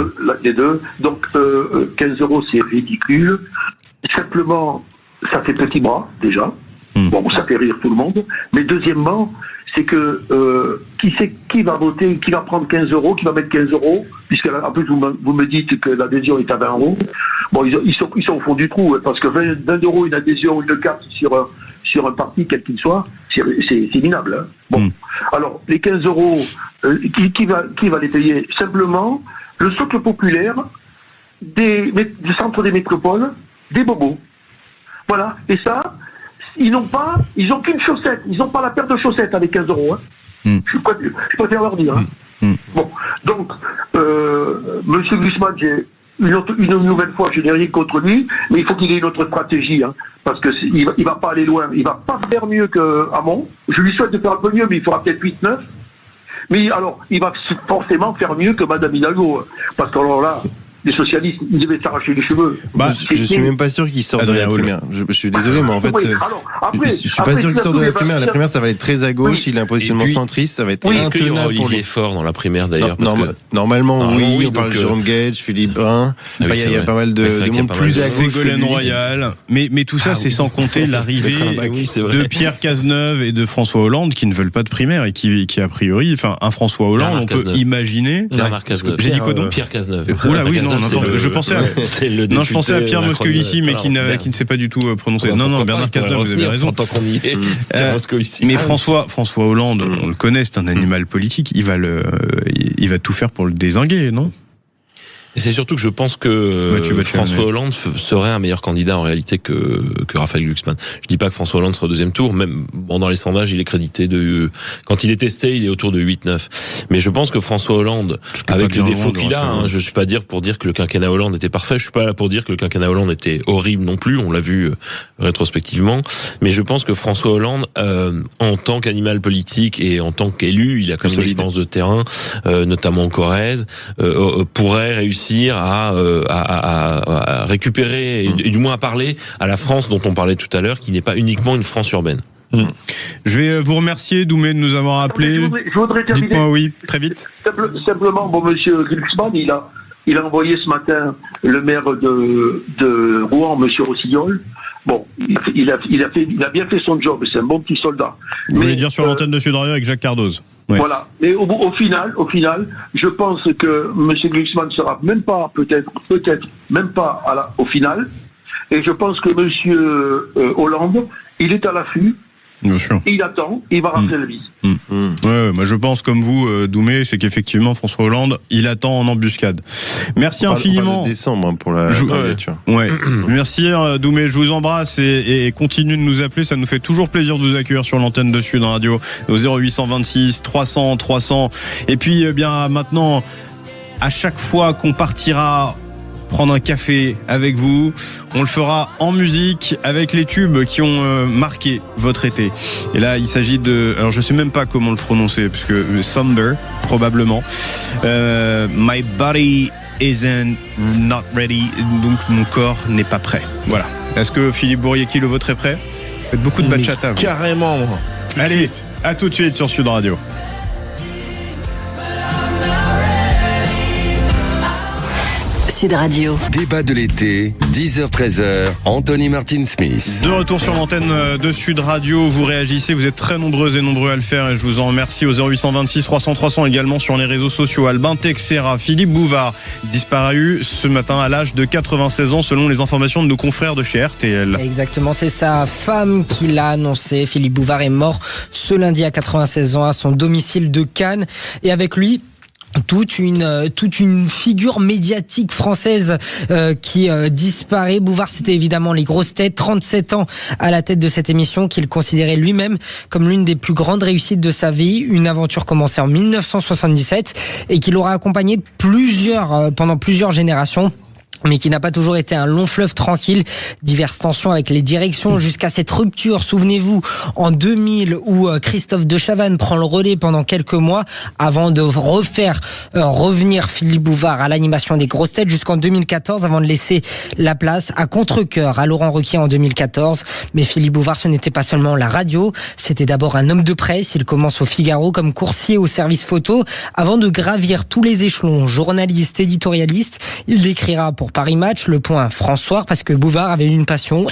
les deux. Donc, 15 € c'est ridicule. Simplement, ça fait petit bras, déjà. Bon, ça fait rire tout le monde. Mais deuxièmement, c'est que qui va voter, qui va prendre 15 €, qui va mettre 15 €, puisque en plus vous me dites que l'adhésion est à 20 €. Bon, ils sont au fond du trou, hein, parce que 20 € une adhésion, une carte sur un parti, quel qu'il soit, c'est minable. Hein. Bon. Alors, les 15 €, qui va les payer? Simplement, le socle populaire du centre des métropoles, des bobos. Voilà. Et ça, ils n'ont qu'une chaussette. Ils n'ont pas la paire de chaussettes avec 15 €. Hein. Je préfère leur dire. Hein. Bon. Donc, Monsieur Glucksmann, une nouvelle fois, je n'ai rien contre lui, mais il faut qu'il ait une autre stratégie, hein, parce que il va pas aller loin. Il va pas faire mieux que Hamon. Je lui souhaite de faire un peu mieux, mais il fera peut-être 8-9. Mais alors, il va forcément faire mieux que Madame Hidalgo, parce que alors là, les socialistes, ils devaient s'arracher les cheveux. Je suis même pas sûr qu'il sorte de la Adrien Hall. primaire. Je suis désolé, mais en fait, Oui, alors, après, je suis pas sûr qu'il sorte de la primaire. La primaire, ça va être très à gauche. Il a un positionnement Et puis, centriste. Ça va être Est-ce qu'il y aura intenable pour Olivier lui. Faure dans la primaire d'ailleurs? Parce que Normalement, oui. On parle de donc, Jérôme Gage, Philippe Brun. oui, Il c'est y a vrai. pas mal de Oui, c'est vrai qu'il y a monde pas mal plus de- à gauche. que Ségolène lui. Royal, mais tout ça, c'est sans compter l'arrivée Oui, c'est vrai. de Pierre Cazeneuve et de François Hollande qui ne veulent pas de primaire et qui a priori, enfin, un François Hollande, Bernard on peut Cazeneuve. imaginer. Bernard Cazeneuve. J'ai dit quoi donc? Pierre Cazeneuve. Oula, oui, non, Cazeneuve, n'importe- je pensais à- c'est le Non, je pensais à député Pierre Macron. Moscovici, mais qui Merde. ne sait pas du tout prononcer. Ouais, Non, pourquoi Bernard pas, il pourrait Cazeneuve, vous avez revenir raison. Tant qu'on y est. Pierre Moscovici. Mais François Hollande, on le connaît, c'est un animal politique. Il va tout faire pour le dézinguer, non? Et c'est surtout que je pense que François Hollande serait un meilleur candidat en réalité que Raphaël Glucksmann. Je dis pas que François Hollande sera au deuxième tour, même dans les sondages, il est crédité quand il est testé, il est autour de 8-9. Mais je pense que François Hollande, avec les défauts qu'il a, je suis pas pour dire que le quinquennat Hollande était parfait, je suis pas là pour dire que le quinquennat Hollande était horrible non plus, on l'a vu rétrospectivement, mais je pense que François Hollande, en tant qu'animal politique et en tant qu'élu, il a quand même une expérience de terrain, notamment en Corrèze, pourrait réussir à récupérer et du moins à parler à la France dont on parlait tout à l'heure, qui n'est pas uniquement une France urbaine. Je vais vous remercier, Doumé, de nous avoir appelés. Je voudrais terminer. Dites-moi, oui, très vite. Simplement, monsieur Glucksmann, il a envoyé ce matin le maire de Rouen, monsieur Rossignol. Bon, il a bien fait son job, c'est un bon petit soldat. Vous voulez dire sur l'antenne de Sud Radio avec Jacques Cardoz. Ouais. Voilà. Mais au final, je pense que M. Glucksmann sera même pas, peut-être même pas au final. Et je pense que M. Hollande, il est à l'affût. Bien sûr. Il attend, il va rentrer la vis. Ouais, moi je pense comme vous, Doumé, c'est qu'effectivement François Hollande, il attend en embuscade. Merci infiniment. On parle de décembre pour la candidature. Ouais. Merci Doumé, je vous embrasse et continue de nous appeler, ça nous fait toujours plaisir de vous accueillir sur l'antenne de Sud Radio au 0826 300 300. Et puis bien maintenant, à chaque fois qu'on partira prendre un café avec vous, on le fera en musique avec les tubes qui ont marqué votre été. Et là, il s'agit alors je sais même pas comment le prononcer, parce que Somber, probablement. My body isn't not ready, donc mon corps n'est pas prêt. Voilà. Est-ce que Philippe Bouriecki, le vôtre est prêt? Faites beaucoup de bachata. Carrément, moi. Allez, à tout de suite sur Sud Radio. Sud Radio. Débat de l'été, 10h-13h, Anthony Martin Smith. De retour sur l'antenne de Sud Radio, vous réagissez, vous êtes très nombreuses et nombreux à le faire et je vous en remercie au 0826 300 300 également sur les réseaux sociaux. Albin Texera, Philippe Bouvard, disparu ce matin à l'âge de 96 ans selon les informations de nos confrères de chez RTL. Exactement, c'est sa femme qui l'a annoncé. Philippe Bouvard est mort ce lundi à 96 ans à son domicile de Cannes et avec lui toute une figure médiatique française qui disparaît. Bouvard, c'était évidemment les grosses têtes, 37 ans à la tête de cette émission qu'il considérait lui-même comme l'une des plus grandes réussites de sa vie, une aventure commencée en 1977 et qui l'aura accompagné pendant plusieurs générations, mais qui n'a pas toujours été un long fleuve tranquille. Diverses tensions avec les directions jusqu'à cette rupture, souvenez-vous, en 2000 où Christophe de Chavannes prend le relais pendant quelques mois avant de refaire revenir Philippe Bouvard à l'animation des grosses têtes jusqu'en 2014 avant de laisser la place à contre-cœur à Laurent Ruquier en 2014. Mais Philippe Bouvard, ce n'était pas seulement la radio, c'était d'abord un homme de presse. Il commence au Figaro comme coursier au service photo avant de gravir tous les échelons, journaliste, éditorialiste. Il décrira pour Paris Match, Le Point, François, parce que Bouvard avait une passion,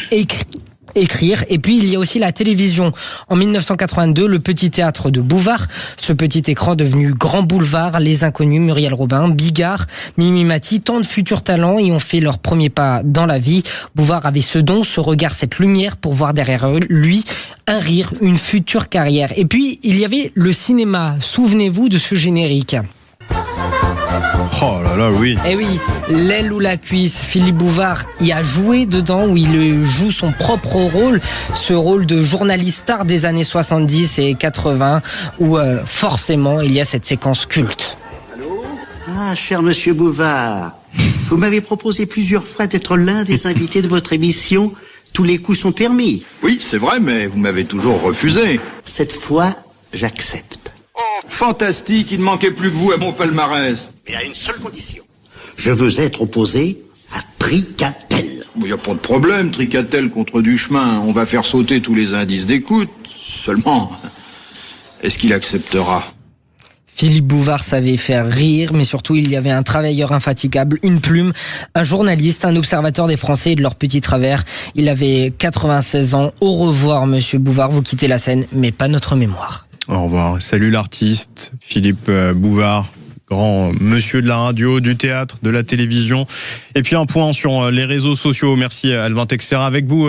écrire. Et puis il y a aussi la télévision. En 1982, le petit théâtre de Bouvard, ce petit écran devenu Grand Boulevard, Les Inconnus, Muriel Robin, Bigard, Mimi Mati, tant de futurs talents y ont fait leur premier pas dans la vie. Bouvard avait ce don, ce regard, cette lumière pour voir derrière lui un rire, une future carrière. Et puis il y avait le cinéma. Souvenez-vous de ce générique. Oh là là, oui. Eh oui, L'aile ou la cuisse, Philippe Bouvard y a joué dedans, où il joue son propre rôle, ce rôle de journaliste star des années 70 et 80, où forcément il y a cette séquence culte. Ah, cher monsieur Bouvard, vous m'avez proposé plusieurs fois d'être l'un des invités de votre émission. Tous les coups sont permis. Oui, c'est vrai, mais vous m'avez toujours refusé. Cette fois, j'accepte. Oh, fantastique, il ne manquait plus que vous à mon palmarès. Mais à une seule condition. Je veux être opposé à Tricatel. Il n'y a pas de problème, Tricatel contre Duchemin. On va faire sauter tous les indices d'écoute. Seulement, est-ce qu'il acceptera ? Philippe Bouvard savait faire rire, mais surtout il y avait un travailleur infatigable, une plume, un journaliste, un observateur des Français et de leurs petits travers. Il avait 96 ans. Au revoir, monsieur Bouvard, vous quittez la scène, mais pas notre mémoire. Au revoir. Salut l'artiste, Philippe Bouvard. grand monsieur de la radio, du théâtre, de la télévision. Et puis un point sur les réseaux sociaux. Merci Alvin Texera. Avec vous,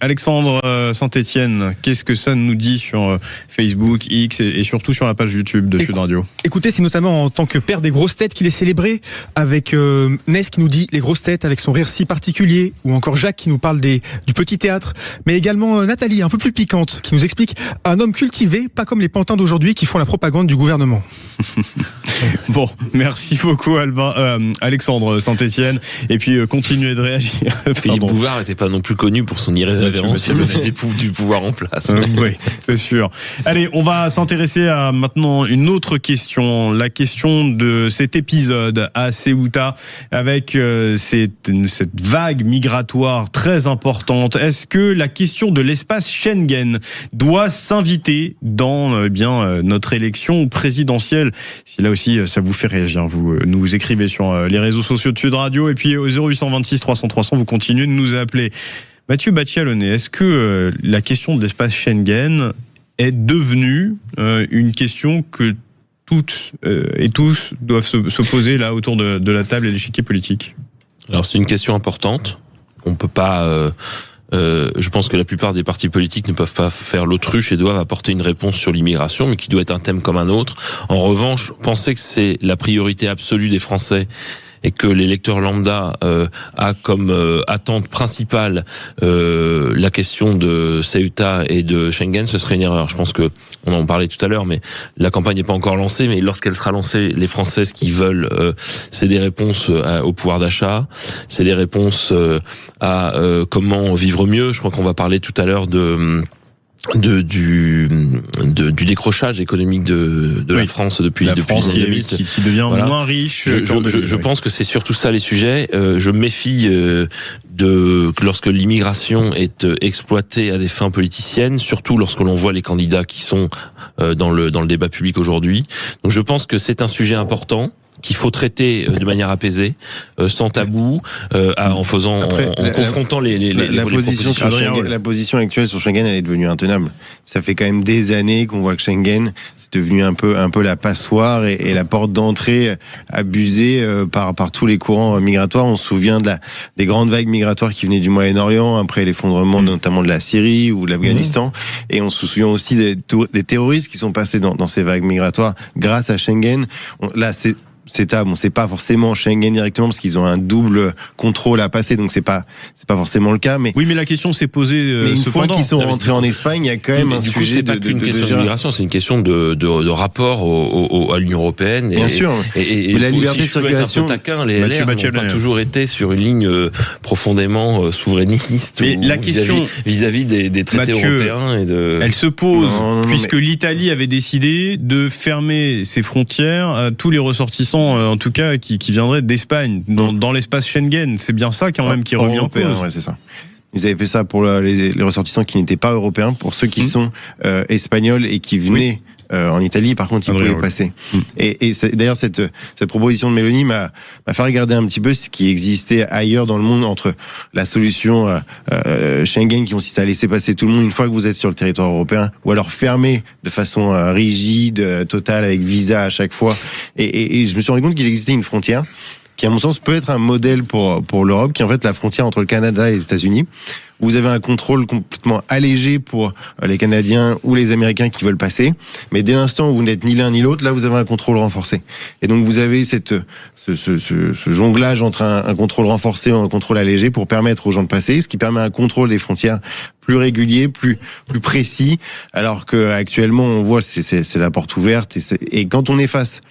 Alexandre Saint-Etienne, qu'est-ce que ça nous dit sur Facebook, X et surtout sur la page YouTube de Sud Radio? Écoutez, c'est notamment en tant que père des grosses têtes qu'il est célébré, avec Ness qui nous dit les grosses têtes avec son rire si particulier, ou encore Jacques qui nous parle du petit théâtre, mais également Nathalie, un peu plus piquante, qui nous explique un homme cultivé, pas comme les pantins d'aujourd'hui qui font la propagande du gouvernement. Bon, merci beaucoup Alexandre Saint-Etienne. Et puis continuez de réagir. Philippe Bouvard n'était pas non plus connu pour son irrévérence vis-à-vis du pouvoir en place. Oui, c'est sûr. Allez, on va s'intéresser à maintenant une autre question. La question de cet épisode à Ceuta avec cette vague migratoire très importante. Est-ce que la question de l'espace Schengen doit s'inviter dans notre élection présidentielle? Si là aussi ça vous fait réagir, vous nous écrivez sur les réseaux sociaux de Sud Radio et puis au 0826 300 300 vous continuez de nous appeler. Mathieu Batchialonnet, est-ce que la question de l'espace Schengen est devenue une question que toutes et tous doivent se poser là autour de la table et de l'échiquier politique? Alors c'est une question importante. On peut pas je pense que la plupart des partis politiques ne peuvent pas faire l'autruche et doivent apporter une réponse sur l'immigration, mais qui doit être un thème comme un autre. En revanche, penser que c'est la priorité absolue des Français et que l'électeur lambda a comme attente principale la question de Ceuta et de Schengen, ce serait une erreur. Je pense que on en parlait tout à l'heure, mais la campagne n'est pas encore lancée. Mais lorsqu'elle sera lancée, les Français, ce qu'ils veulent, c'est des réponses au pouvoir d'achat, c'est des réponses à comment vivre mieux. Je crois qu'on va parler tout à l'heure du décrochage économique de la France depuis les années 2000 qui devient moins riche. Je pense que c'est surtout ça les sujets. Je me méfie lorsque l'immigration est exploitée à des fins politiciennes, surtout lorsque l'on voit les candidats qui sont dans le débat public aujourd'hui. Donc je pense que c'est un sujet important qu'il faut traiter de manière apaisée, sans tabou, en confrontant la position actuelle sur Schengen, elle est devenue intenable. Ça fait quand même des années qu'on voit que Schengen c'est devenu un peu la passoire et la porte d'entrée abusée par tous les courants migratoires. On se souvient des grandes vagues migratoires qui venaient du Moyen-Orient après l'effondrement notamment de la Syrie ou de l'Afghanistan, et on se souvient aussi des terroristes qui sont passés dans ces vagues migratoires grâce à Schengen. C'est pas forcément Schengen directement parce qu'ils ont un double contrôle à passer, donc c'est pas forcément le cas. Mais oui, mais la question s'est posée. Mais une fois qu'ils sont rentrés en Espagne, il y a quand même un sujet. C'est pas qu'une question d'immigration, c'est une question de rapport à l'Union européenne. Bien sûr. Et la liberté de circulation. Un peu taquin, les LR n'ont pas toujours été sur une ligne profondément souverainiste. Mais la question vis-à-vis des traités européens elle se pose puisque l'Italie avait décidé de fermer ses frontières à tous les ressortissants. En tout cas, qui viendraient d'Espagne, dans l'espace Schengen. C'est bien ça quand même qui est remis en cause. Ouais, c'est ça. Ils avaient fait ça pour les ressortissants qui n'étaient pas européens, pour ceux qui sont espagnols et qui venaient en Italie. Par contre, ils pouvaient passer. Et d'ailleurs, cette proposition de Mélanie m'a fait regarder un petit peu ce qui existait ailleurs dans le monde entre la solution Schengen qui consiste à laisser passer tout le monde une fois que vous êtes sur le territoire européen, ou alors fermer de façon rigide, totale, avec visa à chaque fois. Et je me suis rendu compte qu'il existait une frontière qui, à mon sens, peut être un modèle pour l'Europe, qui est en fait la frontière entre le Canada et les États-Unis. Vous avez un contrôle complètement allégé pour les Canadiens ou les Américains qui veulent passer. Mais dès l'instant où vous n'êtes ni l'un ni l'autre, là, vous avez un contrôle renforcé. Et donc, vous avez ce jonglage entre un contrôle renforcé et un contrôle allégé pour permettre aux gens de passer, ce qui permet un contrôle des frontières plus régulier, plus précis, alors qu'actuellement, on voit c'est la porte ouverte. Et quand on est face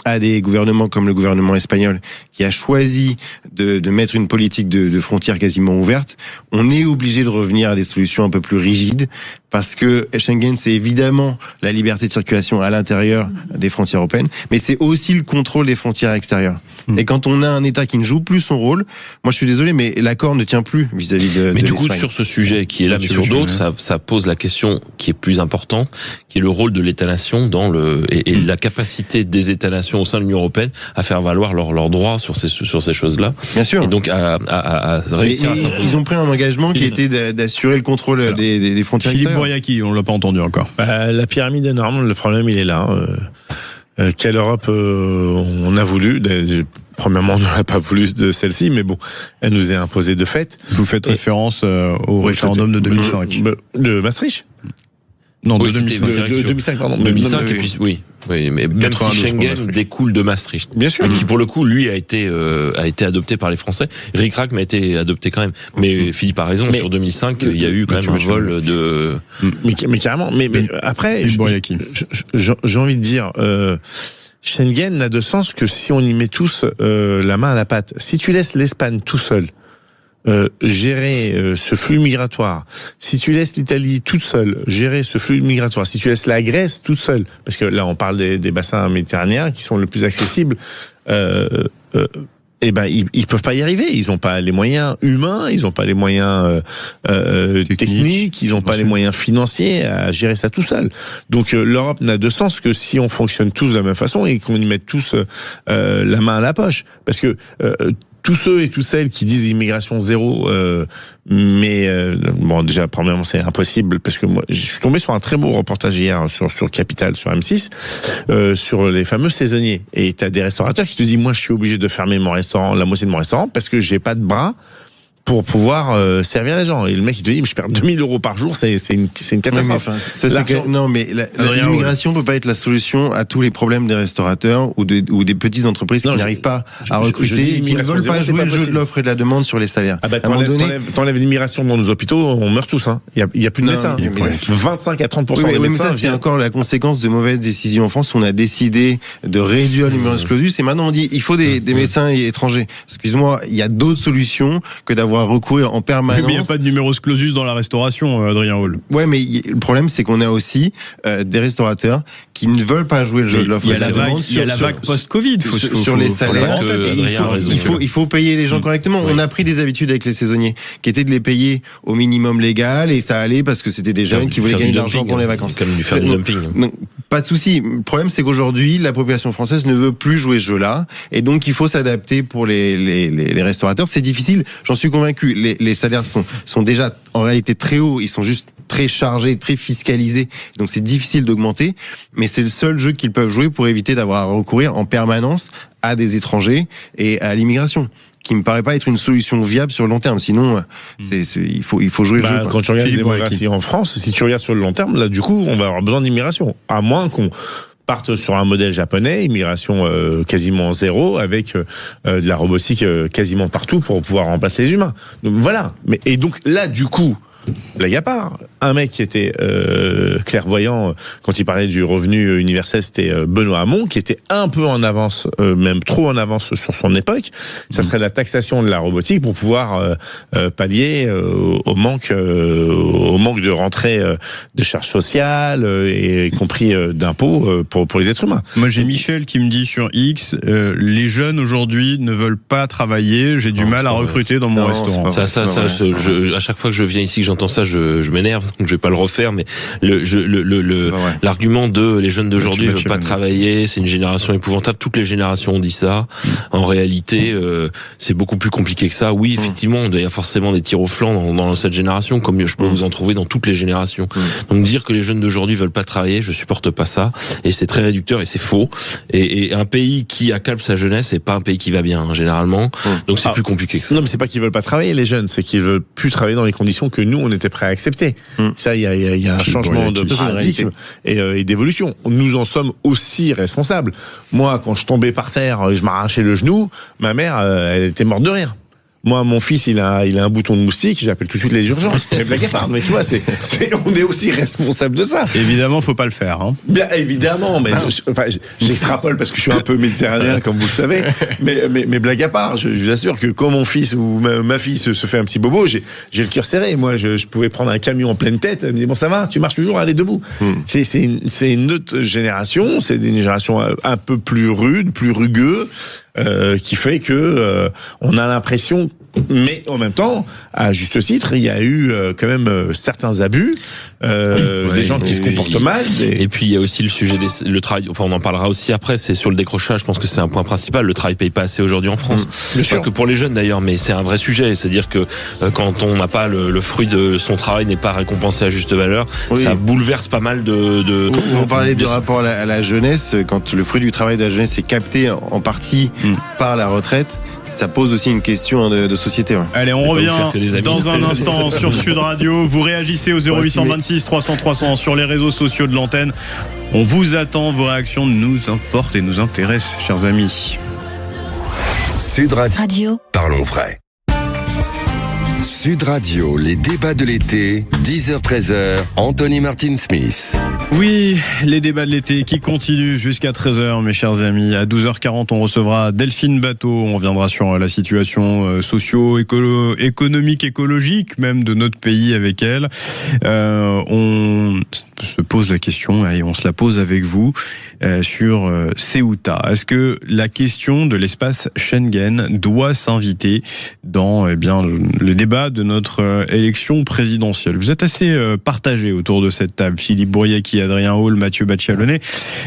à des gouvernements comme le gouvernement espagnol qui a choisi de mettre une politique de frontières quasiment ouverte, on est obligé de revenir à des solutions un peu plus rigides, parce que Schengen, c'est évidemment la liberté de circulation à l'intérieur des frontières européennes, mais c'est aussi le contrôle des frontières extérieures. Et quand on a un État qui ne joue plus son rôle, moi je suis désolé, mais l'accord ne tient plus vis-à-vis de Mais du coup, l'Espagne. sur ce sujet qui est là, mais sur d'autres, ça pose la question qui est plus importante, qui est le rôle de l'État-nation et la capacité des États-nations au sein de l'Union européenne à faire valoir leurs droits sur ces choses-là. Bien sûr. Et donc à réussir à s'imposer. Ils ont pris un engagement qui était d'assurer le contrôle des frontières extérieures. Boyaki, on l'a pas entendu encore. La pyramide énorme, le problème il est là. Quelle Europe on a voulu? Premièrement, on n'a pas voulu de celle-ci, mais bon, elle nous est imposée de fait. Vous faites référence au référendum de 2005. De Maastricht? Non, oui, de 2005, pardon. 2005, et puis, oui, mais même si Schengen découle de Maastricht. Bien sûr. Et qui, pour le coup, lui, a été adopté par les Français. Ric-Rac m'a été adopté quand même. Mais Philippe a raison, sur 2005, il y a eu quand même un vol de... Mais carrément, mais après, j'ai envie de dire, Schengen n'a de sens que si on y met tous la main à la pâte. Si tu laisses l'Espagne tout seul, gérer ce flux migratoire, si tu laisses l'Italie toute seule gérer ce flux migratoire, si tu laisses la Grèce toute seule, parce que là on parle des bassins méditerranéens qui sont les plus accessibles, eh ben ils peuvent pas y arriver. Ils ont pas les moyens humains, ils ont pas les moyens techniques, ils ont pas les moyens financiers à gérer ça tout seul. Donc l'Europe n'a de sens que si on fonctionne tous de la même façon et qu'on y mette tous la main à la poche, parce que tous ceux et toutes celles qui disent immigration zéro, bon, déjà, premièrement, c'est impossible, parce que moi, je suis tombé sur un très beau reportage hier sur Capital, sur M6, sur les fameux saisonniers. Et t'as des restaurateurs qui te disent, moi, je suis obligé de fermer mon restaurant, la moitié de mon restaurant, parce que j'ai pas de bras pour pouvoir servir les gens. Et le mec, il te dit, je perds 2000 euros par jour, c'est une catastrophe. Non, mais l'immigration peut pas être la solution à tous les problèmes des restaurateurs ou des petites entreprises qui n'arrivent pas à recruter, qui ne veulent pas jouer le jeu de l'offre et de la demande sur les salaires. Ah bah, t'enlèves l'immigration dans nos hôpitaux, on meurt tous, hein. Il y a plus de médecins. 25 à 30% des médecins. C'est encore la conséquence de mauvaises décisions en France où on a décidé de réduire le numerus clausus et maintenant on dit, il faut des médecins étrangers. Excuse-moi, il y a d'autres solutions que d'avoir recourir en permanence. Mais il n'y a pas de numerus clausus dans la restauration, Adrien Hall. Ouais, mais le problème, c'est qu'on a aussi des restaurateurs qui ne veulent pas jouer le jeu de l'offre. Il y a la vague post-Covid. Sur les salaires, il faut payer les gens correctement. On a pris des habitudes avec les saisonniers, qui étaient de les payer au minimum légal, et ça allait parce que c'était des jeunes qui voulaient gagner de l'argent pour les vacances. Comme du faire du dumping. Pas de souci. Le problème, c'est qu'aujourd'hui, la population française ne veut plus jouer ce jeu-là, et donc il faut s'adapter pour les restaurateurs. C'est difficile, j'en suis convaincu. Les salaires sont déjà en réalité très hauts, ils sont juste très chargés, très fiscalisés, donc c'est difficile d'augmenter, mais c'est le seul jeu qu'ils peuvent jouer pour éviter d'avoir à recourir en permanence à des étrangers et à l'immigration, qui me paraît pas être une solution viable sur le long terme. Sinon, il faut jouer le jeu. Quand tu regardes la démographie en France, si tu regardes sur le long terme, là, du coup, on va avoir besoin d'immigration. À moins qu'on parte sur un modèle japonais, immigration quasiment zéro, avec de la robotique quasiment partout pour pouvoir remplacer les humains. Donc voilà. Et donc là, du coup, blague à part, un mec qui était clairvoyant quand il parlait du revenu universel, c'était Benoît Hamon, qui était un peu en avance, même trop en avance sur son époque. Ça serait la taxation de la robotique pour pouvoir pallier au manque de rentrée de charges sociales, et y compris d'impôts pour les êtres humains. Moi, j'ai Michel qui me dit sur X, les jeunes aujourd'hui ne veulent pas travailler, j'ai du mal à recruter dans mon restaurant. À chaque fois que je viens ici, que j'entends ça, je m'énerve, donc je vais pas le refaire, mais l'argument de les jeunes d'aujourd'hui ne veulent pas travailler, c'est une génération épouvantable. Toutes les générations ont dit ça. En réalité, c'est beaucoup plus compliqué que ça. Oui, effectivement, il y a forcément des tirs au flanc dans cette génération, comme je peux vous en trouver dans toutes les générations. Donc dire que les jeunes d'aujourd'hui veulent pas travailler, je supporte pas ça, et c'est très réducteur et c'est faux. Et un pays qui accable sa jeunesse, c'est pas un pays qui va bien, hein, généralement. Donc c'est plus compliqué que ça. Non, mais c'est pas qu'ils veulent pas travailler, les jeunes, c'est qu'ils veulent plus travailler dans les conditions que nous on était prêt à accepter. Ça, il y a un changement de paradigme et d'évolution. Nous en sommes aussi responsables. Moi, quand je tombais par terre, je m'arrachais le genou, ma mère, elle était morte de rire. Moi, mon fils, il a un bouton de moustique, j'appelle tout de suite les urgences. Mais blague à part, mais tu vois, on est aussi responsable de ça. Évidemment, faut pas le faire, hein. Bien, évidemment, mais j'extrapole parce que je suis un peu méditerranéen, comme vous le savez. Mais blague à part, je vous assure que quand mon fils ou ma fille se fait un petit bobo, j'ai le cœur serré. Moi, je pouvais prendre un camion en pleine tête, elle me dit, bon, ça va, tu marches toujours, allez debout. C'est une autre génération, c'est une génération un peu plus rude, plus rugueux, qui fait que on a l'impression Mais en même temps, à juste titre, il y a eu quand même certains abus, des gens qui se comportent mal. Et puis il y a aussi le sujet le travail. Enfin, on en parlera aussi après. C'est sur le décrochage. Je pense que c'est un point principal. Le travail paye pas assez aujourd'hui en France. Bien sûr. Pas que pour les jeunes d'ailleurs, mais c'est un vrai sujet. C'est-à-dire que quand on n'a pas le fruit de son travail n'est pas récompensé à juste valeur, ça bouleverse pas mal de. Vous parlez du rapport à la jeunesse. Quand le fruit du travail de la jeunesse est capté en partie par la retraite, ça pose aussi une question de société. Ouais. Allez, on revient dans un instant sur Sud Radio. Vous réagissez au 0826 300 300 sur les réseaux sociaux de l'antenne. On vous attend. Vos réactions nous importent et nous intéressent, chers amis. Sud Radio. Parlons vrai. Sud Radio, les débats de l'été, 10h-13h, Anthony Martin Smith. Oui, les débats de l'été qui continuent jusqu'à 13h, mes chers amis. À 12h40, on recevra Delphine Bateau. On reviendra sur la situation socio-économique, écologique, même de notre pays avec elle. On se pose la question, et on se la pose avec vous, sur Ceuta. Est-ce que la question de l'espace Schengen doit s'inviter dans le débat de notre élection présidentielle? Vous êtes assez partagés autour de cette table. Philippe Bouriaki, Adrien Hall, Mathieu Baccialonnet.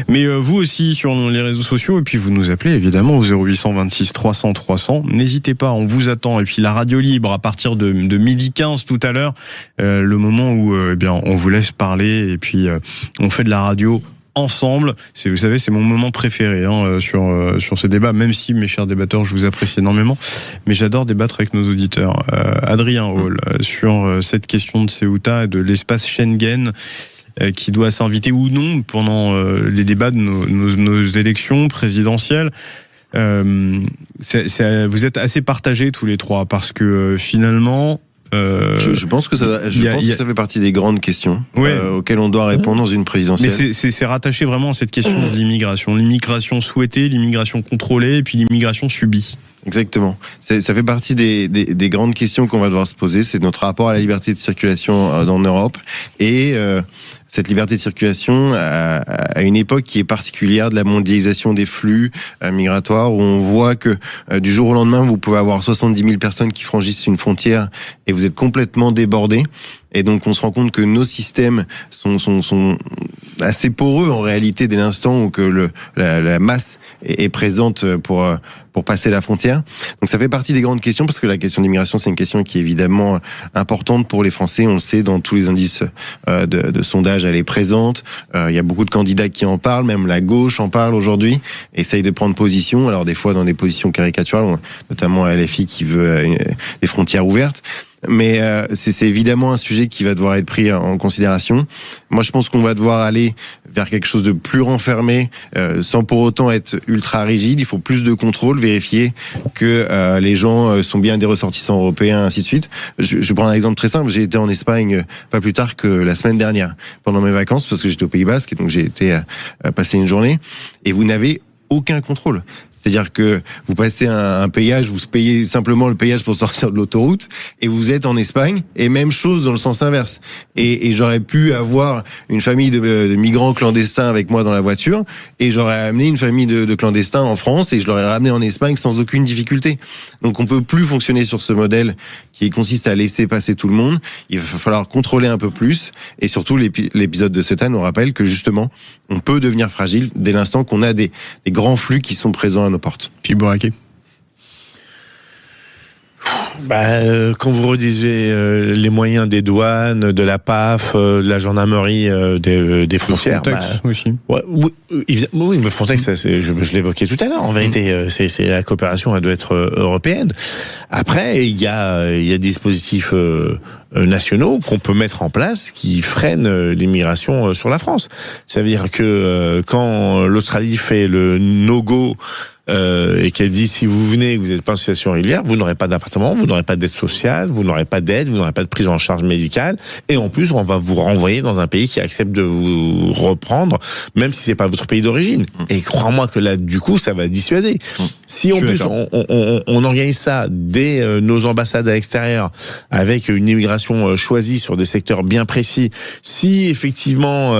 Mais vous aussi sur les réseaux sociaux. Et puis vous nous appelez évidemment au 0826 300 300. N'hésitez pas, on vous attend. Et puis la radio libre à partir de 12h15 tout à l'heure. Le moment où on vous laisse parler. Et puis on fait de la radio ensemble. Vous savez, c'est mon moment préféré sur ces débats, même si, mes chers débatteurs, je vous apprécie énormément, mais j'adore débattre avec nos auditeurs. Adrien Hall, sur cette question de Ceuta et de l'espace Schengen, qui doit s'inviter ou non pendant les débats de nos élections présidentielles. Vous êtes assez partagés tous les trois, parce que finalement... Je pense que ça fait partie des grandes questions auxquelles on doit répondre dans une présidentielle. Mais c'est rattaché vraiment à cette question de l'immigration. L'immigration souhaitée, l'immigration contrôlée et puis l'immigration subie. Exactement. Ça fait partie des grandes questions qu'on va devoir se poser. C'est notre rapport à la liberté de circulation en Europe. Et cette liberté de circulation à une époque qui est particulière de la mondialisation des flux migratoires, où on voit que du jour au lendemain, vous pouvez avoir 70 000 personnes qui franchissent une frontière et vous êtes complètement débordés. Et donc on se rend compte que nos systèmes sont assez poreux en réalité dès l'instant où que la masse est présente pour passer la frontière. Donc ça fait partie des grandes questions, parce que la question de l'immigration, c'est une question qui est évidemment importante pour les Français. On le sait, dans tous les indices de sondage, elle est présente. Il y a beaucoup de candidats qui en parlent, même la gauche en parle aujourd'hui, essaye de prendre position, alors des fois dans des positions caricaturales, notamment à LFI qui veut des frontières ouvertes. Mais c'est évidemment un sujet qui va devoir être pris en considération. Moi, je pense qu'on va devoir aller vers quelque chose de plus renfermé, sans pour autant être ultra rigide. Il faut plus de contrôle, vérifier que les gens sont bien des ressortissants européens, ainsi de suite. Je prends un exemple très simple. J'ai été en Espagne pas plus tard que la semaine dernière, pendant mes vacances, parce que j'étais au Pays Basque, et donc j'ai été passer une journée. Et vous n'avez aucun contrôle. C'est-à-dire que vous passez un péage, vous payez simplement le péage pour sortir de l'autoroute, et vous êtes en Espagne, et même chose dans le sens inverse. Et j'aurais pu avoir une famille de migrants clandestins avec moi dans la voiture, et j'aurais amené une famille de clandestins en France, et je l'aurais ramené en Espagne sans aucune difficulté. Donc on peut plus fonctionner sur ce modèle qui consiste à laisser passer tout le monde. Il va falloir contrôler un peu plus, et surtout l'épisode de Ceuta nous rappelle que justement on peut devenir fragile dès l'instant qu'on a des grands flux qui sont présents à nos portes. Philippe Bouraké. Quand vous redisez les moyens des douanes, de la PAF, de la gendarmerie, des frontières, Frontex aussi. Oui, mais Frontex, je l'évoquais tout à l'heure. En vérité, c'est la coopération, elle doit être européenne. Après, il y a des dispositifs nationaux qu'on peut mettre en place qui freinent l'immigration sur la France. Ça veut dire que quand l'Australie fait le no-go, et qu'elle dit si vous venez et que vous n'êtes pas en situation régulière, vous n'aurez pas d'appartement, vous n'aurez pas d'aide sociale, vous n'aurez pas d'aide, vous n'aurez pas de prise en charge médicale, et en plus on va vous renvoyer dans un pays qui accepte de vous reprendre, même si c'est pas votre pays d'origine. Et crois-moi que là, du coup, ça va dissuader. Si en plus on organise ça dès nos ambassades à l'extérieur, avec une immigration choisie sur des secteurs bien précis, si effectivement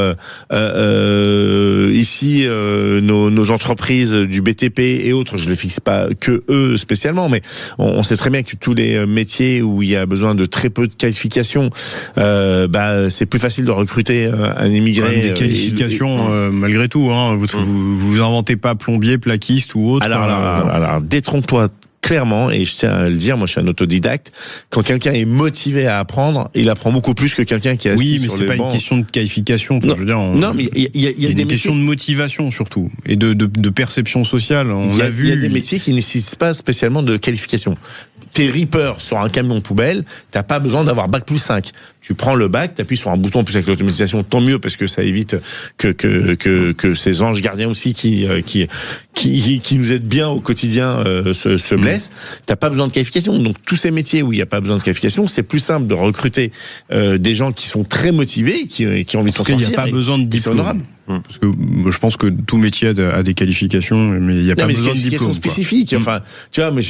ici nos entreprises du BTP métiers et autres, je ne les fixe pas que eux spécialement, mais on sait très bien que tous les métiers où il y a besoin de très peu de qualifications, c'est plus facile de recruter un immigré. Des qualifications, malgré tout, hein. Vous inventez pas plombier, plaquiste ou autre. Alors détrompe-toi clairement, et je tiens à le dire, moi je suis un autodidacte, quand quelqu'un est motivé à apprendre, il apprend beaucoup plus que quelqu'un qui est assis sur le banc. Oui, mais c'est pas une question de qualification. Enfin, non, mais il y a des questions de motivation surtout, et de perception sociale. On l'a vu. Il y a des métiers qui ne nécessitent pas spécialement de qualification. T'es ripper sur un camion poubelle, t'as pas besoin d'avoir bac plus 5. Tu prends le bac, t'appuies sur un bouton, plus avec l'automatisation, tant mieux, parce que ça évite que ces anges gardiens aussi qui nous aident bien au quotidien se blessent. T'as pas besoin de qualification. Donc tous ces métiers où il n'y a pas besoin de qualification, c'est plus simple de recruter des gens qui sont très motivés, qui ont envie de s'en sortir. Il n'y a pas besoin de diplôme. Parce que je pense que tout métier a des qualifications, mais il n'y a pas besoin de diplôme. Spécifiques. Enfin, tu vois, mais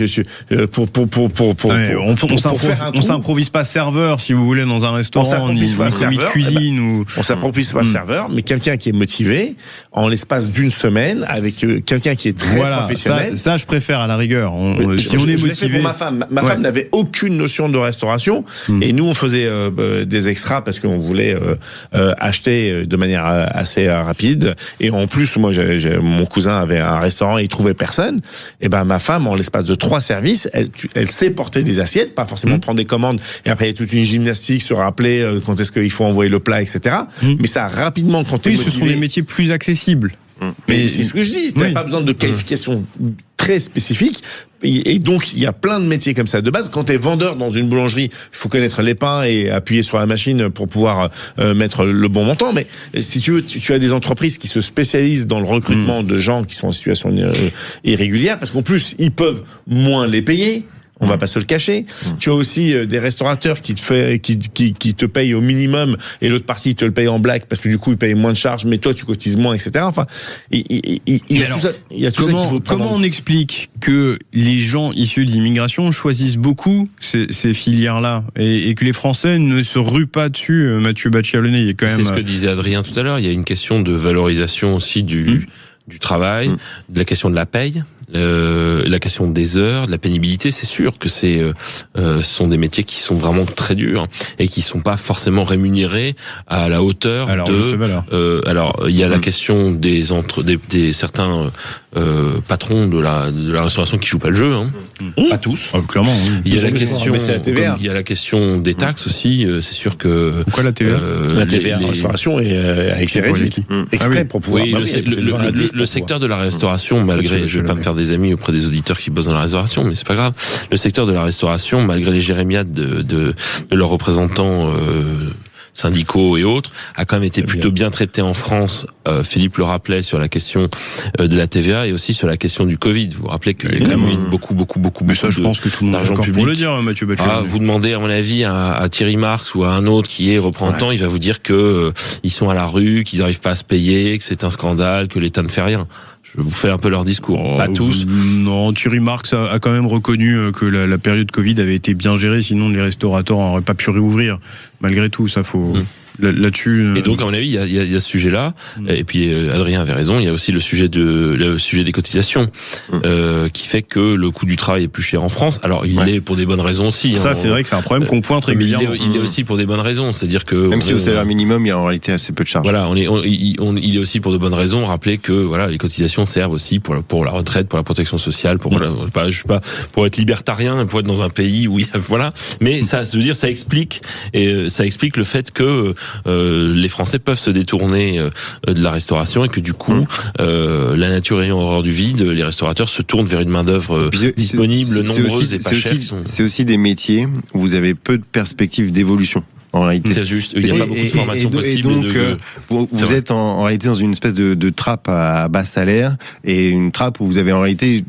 on s'improvise pas serveur, si vous voulez, dans un restaurant, ni commis de cuisine on s'improvise pas serveur, mais quelqu'un qui est motivé, en l'espace d'une semaine, avec quelqu'un qui est très professionnel. Ça, je préfère à la rigueur. Si on est motivé. Pour ma femme n'avait aucune notion de restauration, et nous on faisait des extras parce qu'on voulait acheter de manière assez rapide, et en plus moi mon cousin avait un restaurant et il trouvait personne, et ben ma femme en l'espace de 3 services elle sait porter des assiettes, pas forcément prendre des commandes, et après il y a toute une gymnastique, se rappeler quand est-ce qu'il faut envoyer le plat, etc. Mais ça rapidement, quand t'es motivé, ce sont des métiers plus accessibles. Mais c'est ce que je dis, t'as pas besoin de qualification très spécifique, et donc il y a plein de métiers comme ça de base. Quand t'es vendeur dans une boulangerie, il faut connaître les pains et appuyer sur la machine pour pouvoir mettre le bon montant. Mais si tu veux, tu as des entreprises qui se spécialisent dans le recrutement de gens qui sont en situation irrégulière, parce qu'en plus ils peuvent moins les payer. On va pas se le cacher. Tu as aussi des restaurateurs qui te payent au minimum, et l'autre partie te le paye en black parce que du coup ils payent moins de charges, mais toi tu cotises moins, etc. Enfin, il y a tout ça qu'il faut prendre. Comment on explique que les gens issus de l'immigration choisissent beaucoup ces filières-là, et que les Français ne se ruent pas dessus, Mathieu Bachialonnet? Il y a quand même. C'est ce que disait Adrien tout à l'heure. Il y a une question de valorisation aussi du travail, de la question de la paye. La question des heures, de la pénibilité, c'est sûr que ce sont des métiers qui sont vraiment très durs et qui sont pas forcément rémunérés à la hauteur alors il y a la question des certains patrons de la restauration qui jouent pas le jeu, hein. Pas tous, clairement. Il y a la question des taxes aussi. C'est sûr que pourquoi la TVA la TVA en restauration a été réduite exprès pour pouvoir. Le secteur de la restauration, malgré, je vais pas me faire des amis auprès des auditeurs qui bossent dans la restauration, mais c'est pas grave. Le secteur de la restauration, malgré les jérémiades de leurs représentants syndicaux et autres, a quand même été plutôt bien traité en France. Philippe le rappelait sur la question de la TVA et aussi sur la question du Covid. Vous vous rappelez qu'il y a quand même eu beaucoup ça, je pense que tout le monde est d'accord pour le dire, Mathieu Bachialonnet. Vous demandez, à mon avis, à Thierry Marx ou à un autre qui est représentant, il va vous dire que ils sont à la rue, qu'ils n'arrivent pas à se payer, que c'est un scandale, que l'État ne fait rien. Je vous fais un peu leur discours. Pas tous. Non, Thierry Marx a quand même reconnu que la période Covid avait été bien gérée, sinon les restaurateurs n'auraient pas pu réouvrir. Malgré tout, ça faut... Là-dessus. Et donc, à mon avis, il y a ce sujet-là. Et puis, Adrien avait raison. Il y a aussi le sujet des cotisations, qui fait que le coût du travail est plus cher en France. Alors, il l'est pour des bonnes raisons aussi. Ça, c'est vrai que c'est un problème qu'on pointe régulièrement. Il est aussi pour des bonnes raisons. C'est-à-dire que même si au salaire minimum, il y a en réalité assez peu de charges. Voilà, il est aussi pour de bonnes raisons. Rappeler que voilà, les cotisations servent aussi pour la retraite, pour la protection sociale, je suis pas pour être libertarien, pour être dans un pays où il y a, voilà. Mais ça, je veux dire, ça explique le fait que les Français peuvent se détourner de la restauration et que du coup, la nature ayant horreur du vide, les restaurateurs se tournent vers une main-d'œuvre disponible, nombreuse et pas chère. C'est aussi des métiers où vous avez peu de perspectives d'évolution. En réalité. C'est juste, il n'y a pas beaucoup de formations possibles. Et donc, vous êtes en réalité dans une espèce de trappe à bas salaire, et une trappe où vous avez en réalité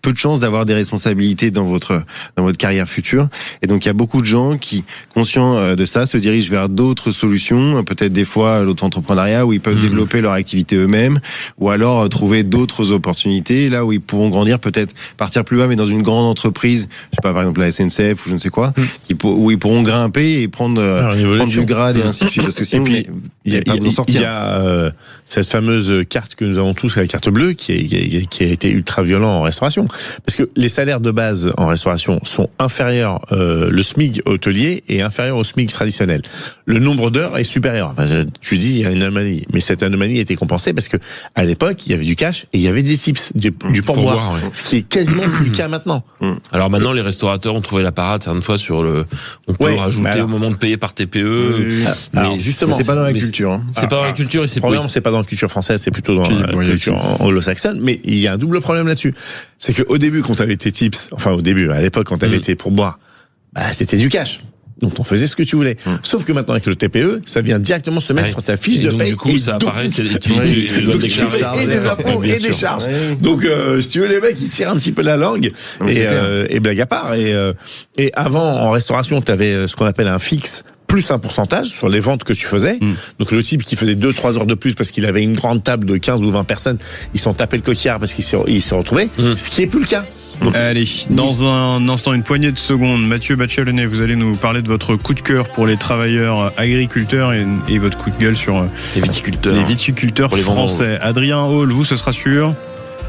peu de chances d'avoir des responsabilités dans votre carrière future. Et donc, il y a beaucoup de gens qui, conscients de ça, se dirigent vers d'autres solutions, peut-être des fois l'auto-entrepreneuriat, où ils peuvent développer leur activité eux-mêmes, ou alors trouver d'autres opportunités, là où ils pourront grandir, peut-être partir plus bas, mais dans une grande entreprise, je sais pas, par exemple la SNCF ou je ne sais quoi, où ils pourront grimper et prendre du grade et ainsi de suite. Parce que sinon, Il y a cette fameuse carte que nous avons tous, la carte bleue, qui a été ultra violent en restauration. Parce que les salaires de base en restauration sont inférieurs, le SMIC hôtelier est inférieur au SMIC traditionnel. Le nombre d'heures est supérieur. Enfin, tu dis, il y a une anomalie. Mais cette anomalie a été compensée parce que, à l'époque, il y avait du cash et il y avait des tips, du pourboire. Ouais. Ce qui est quasiment plus le cas maintenant. Alors maintenant, les restaurateurs ont trouvé la parade, certaines fois, on peut rajouter au moment de payer par TPE. Mais justement, c'est pas dans la culture. C'est pas dans la culture, c'est pas dans la culture française, c'est plutôt dans la culture anglo-saxonne. Mais il y a un double problème là-dessus. C'est qu'au début, quand t'avais tes tips, enfin au début, à l'époque, quand t'avais tes pourboires, c'était du cash. Donc on faisait ce que tu voulais. Sauf que maintenant avec le TPE, ça vient directement se mettre sur ta fiche de paye. Du coup, ça apparaît, tu dois déclarer. Et des impôts et des charges. Donc si tu veux, les mecs, ils tirent un petit peu la langue. Et blague à part. Et avant, en restauration, t'avais ce qu'on appelle un fixe plus un pourcentage sur les ventes que tu faisais. Donc le type qui faisait 2-3 heures de plus parce qu'il avait une grande table de 15 ou 20 personnes, ils sont tapés le coquillard parce qu'il s'est retrouvé, ce qui est plus le cas. Donc, allez, dans un instant, une poignée de secondes, Mathieu Bachelonnet, vous allez nous parler de votre coup de cœur pour les travailleurs agriculteurs et votre coup de gueule sur les viticulteurs français. Adrien Hall, vous, ce sera sûr